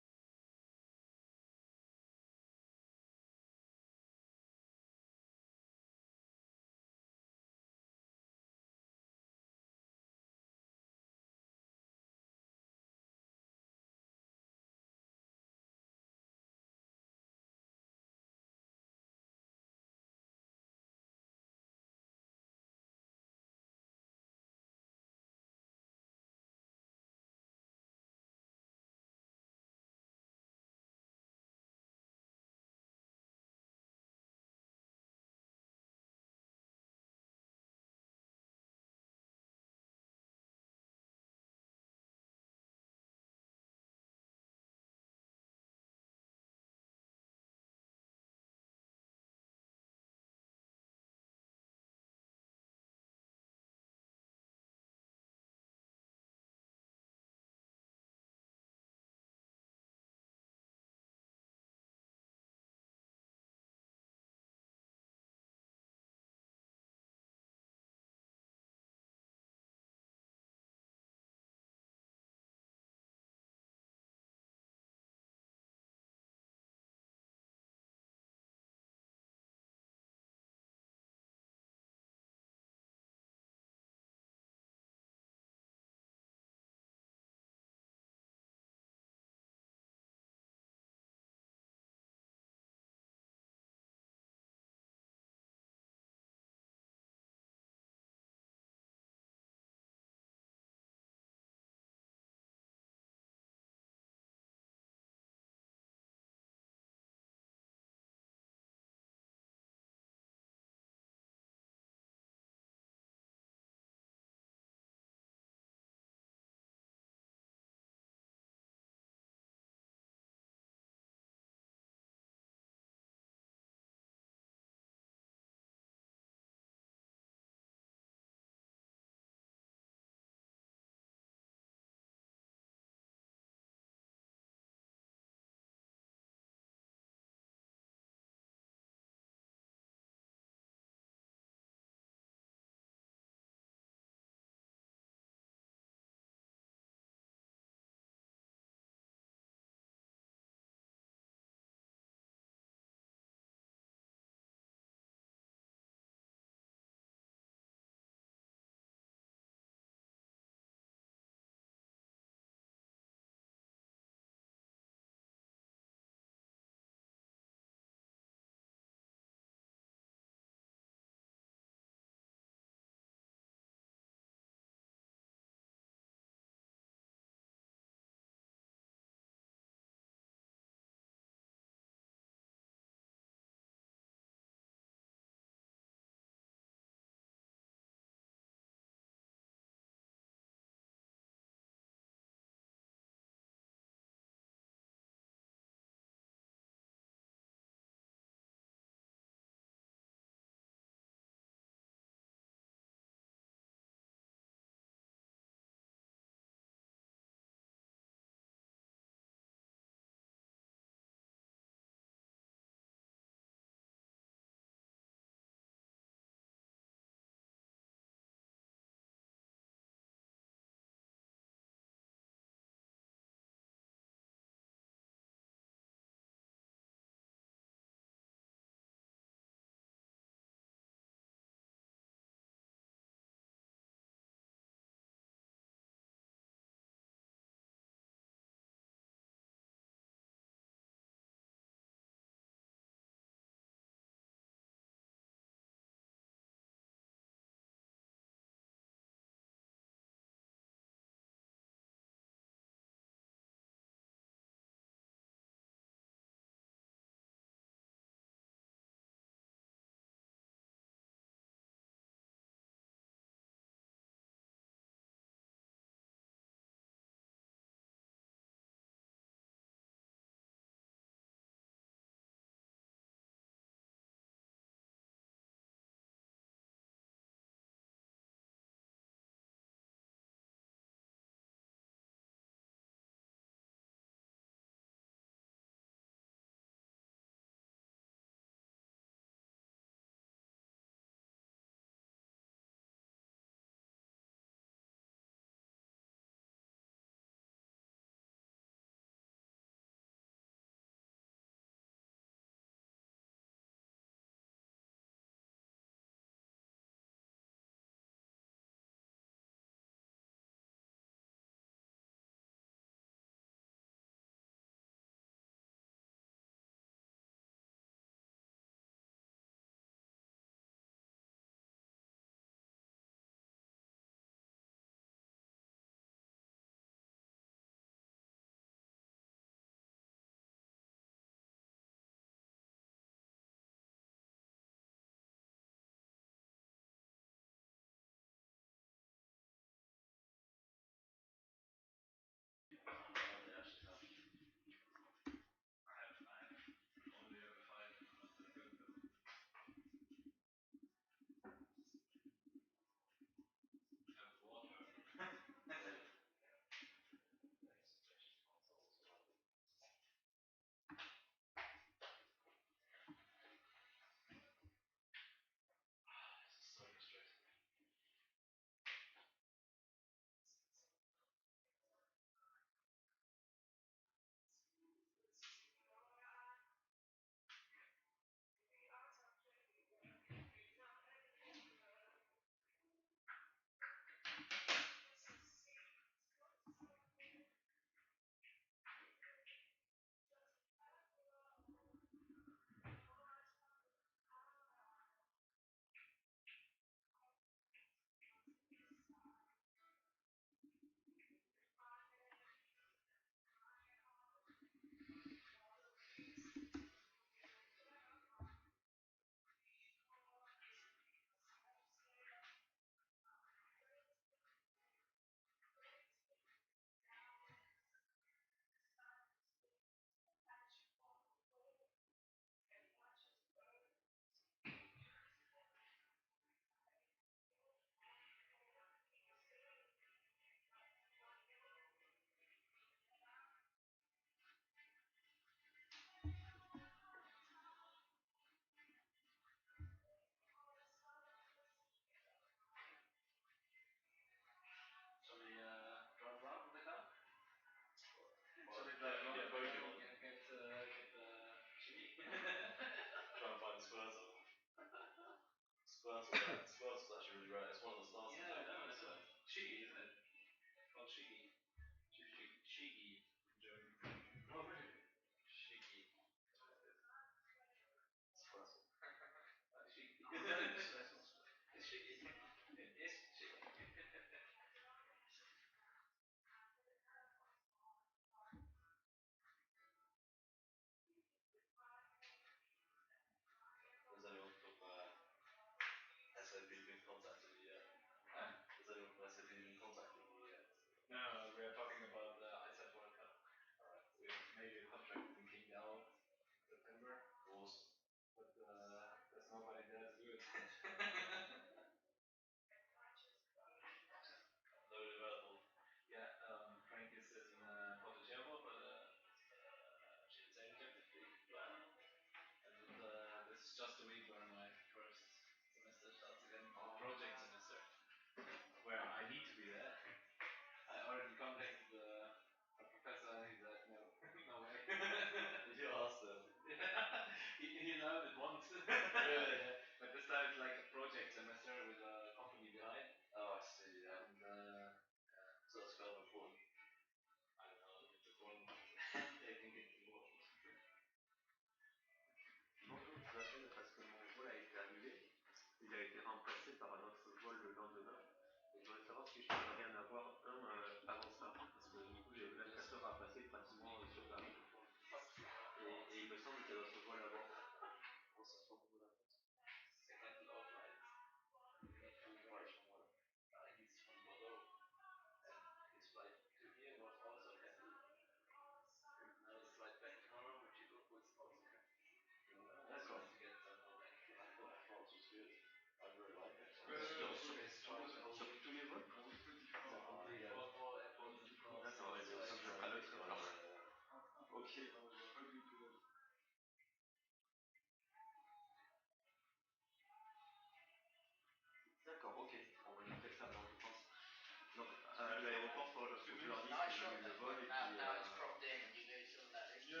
Nice shot now it's cropped in and you lose some of that. No.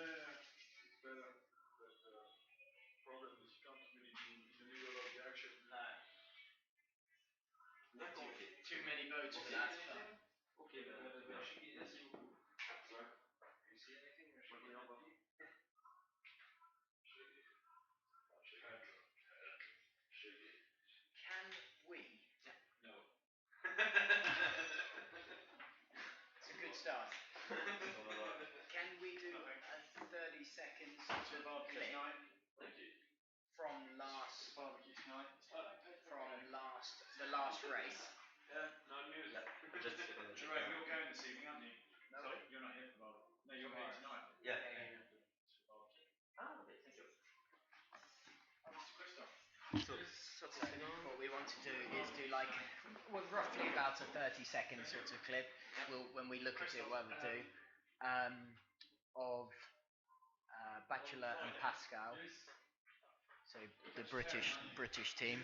Too many boats for that. Can we? It's a good start. Can we do a 30 seconds clip from the last race? You're going this evening, aren't you? No. Sorry? You're not here for No, you're here tonight. Yeah. So, What we want to do is do like roughly about a 30-second sort of clip. When we look at it, what we do of Bachelor and Pascal. So the British team.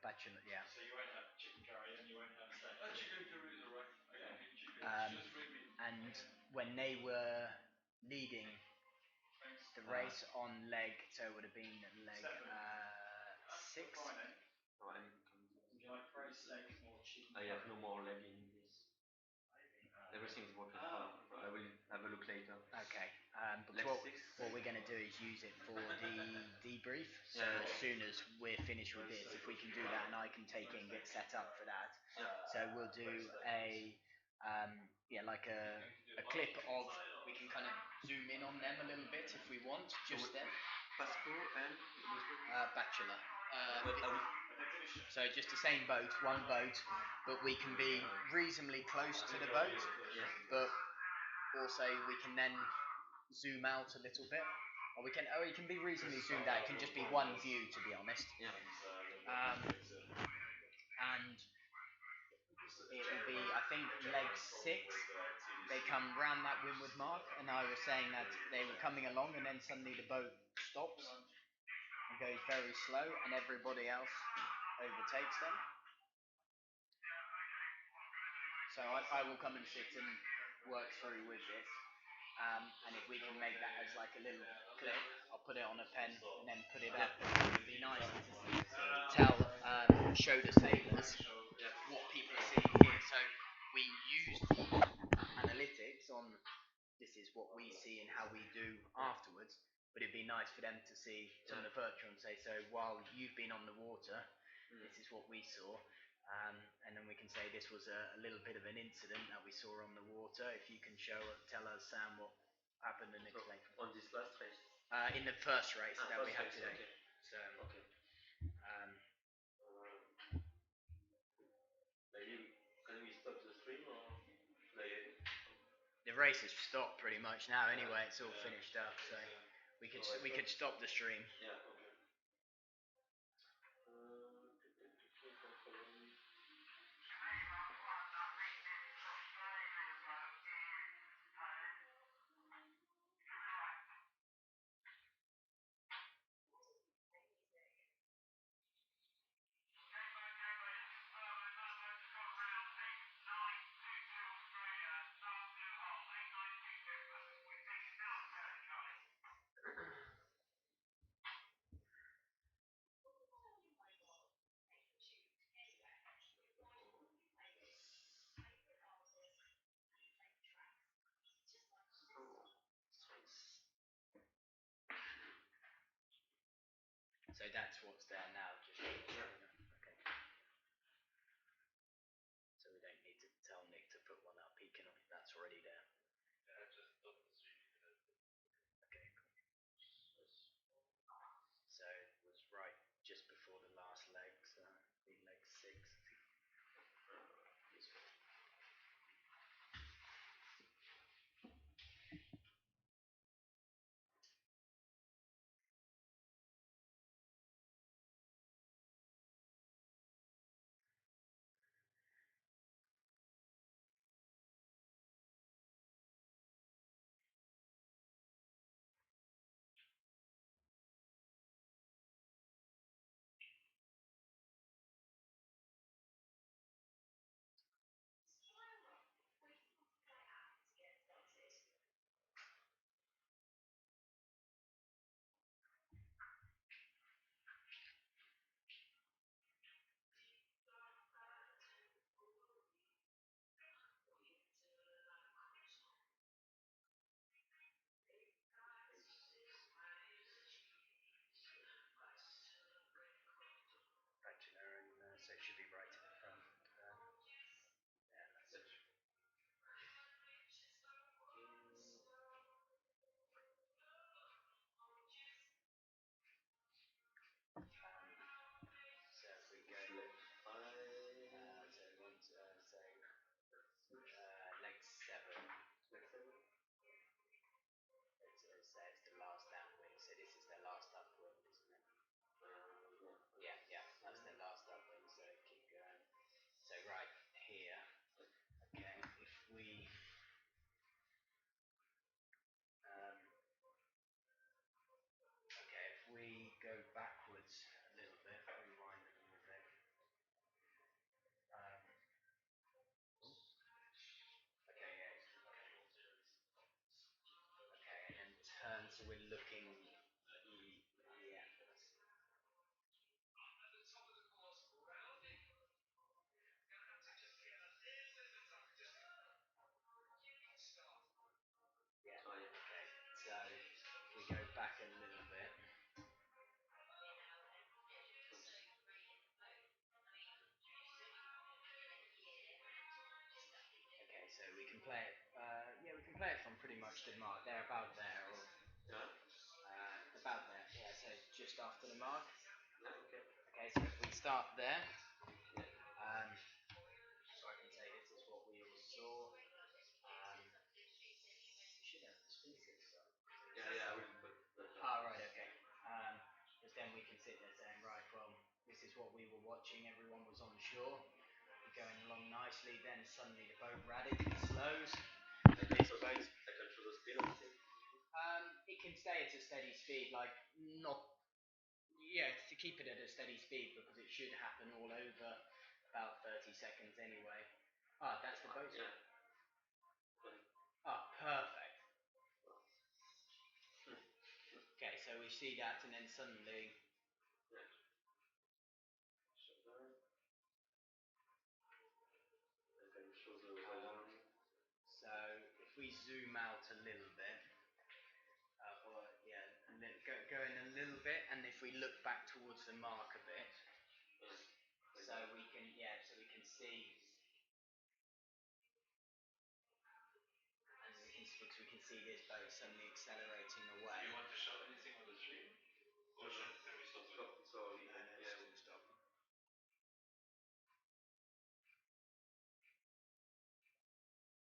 Bachelor, yeah. So you won't have chicken curry and you won't have steak. Chicken curry is alright. And when they were leading the race on leg, so it would have been leg 6. Would you like fried steak or chicken? I have no more leg in this. Everything is working fine. I will have a look later. Okay. Leg What we're going to do is use it for the debrief. So as soon as we're finished with this, if we can do that, and I can take it and get set up for that. So we'll do a clip of. We can kind of zoom in on them a little bit if we want, just them. Pascal and Bachelor. So just the same boat, one boat, but we can be reasonably close to the boat, but also we can then zoom out a little bit, or you can be reasonably zoomed out. It can just be one view, to be honest. And it will be, I think, leg 6. They come round that windward mark, and I was saying that they were coming along, and then suddenly the boat stops and goes very slow, and everybody else overtakes them. So I will come and sit and work through with this, and if we can make that as like a little clip, I'll put it on a pen and then put it up. It would be nice to show the sailors what people are seeing here. So we use the analytics on this is what we see and how we do afterwards, but it'd be nice for them to see some of the virtual and say, so while you've been on the water, this is what we saw. And then we can say this was a little bit of an incident that we saw on the water. If you can tell us, Sam, what happened and explain. On this last race? In the first race that we had today. Okay. So, Maybe can we stop the stream or the race has stopped pretty much now anyway. It's all finished up, so we could stop the stream. Yeah. pretty much the mark. They're about there, or Yeah. about there. Yeah, so just after the mark. Yeah. Okay. Okay, so if we start there, so I can say this is what we all saw. You should have the speakers. Yeah. Yeah. I will put. Right, okay. Because then we can sit there saying, right, well, this is what we were watching. Everyone was on shore, going along nicely. Then suddenly the boat radically slows. This boat, I can choose the speed of the thing. it can stay at a steady speed, like not, yeah, to keep it at a steady speed because it should happen all over about 30 seconds anyway. That's the boat. Yeah. Perfect. Okay, so we see that, and then suddenly. So if we zoom out a little bit, going a little bit, and if we look back towards the mark a bit, so we can see, and we can see this boat suddenly accelerating away. You want to show anything on the screen? Or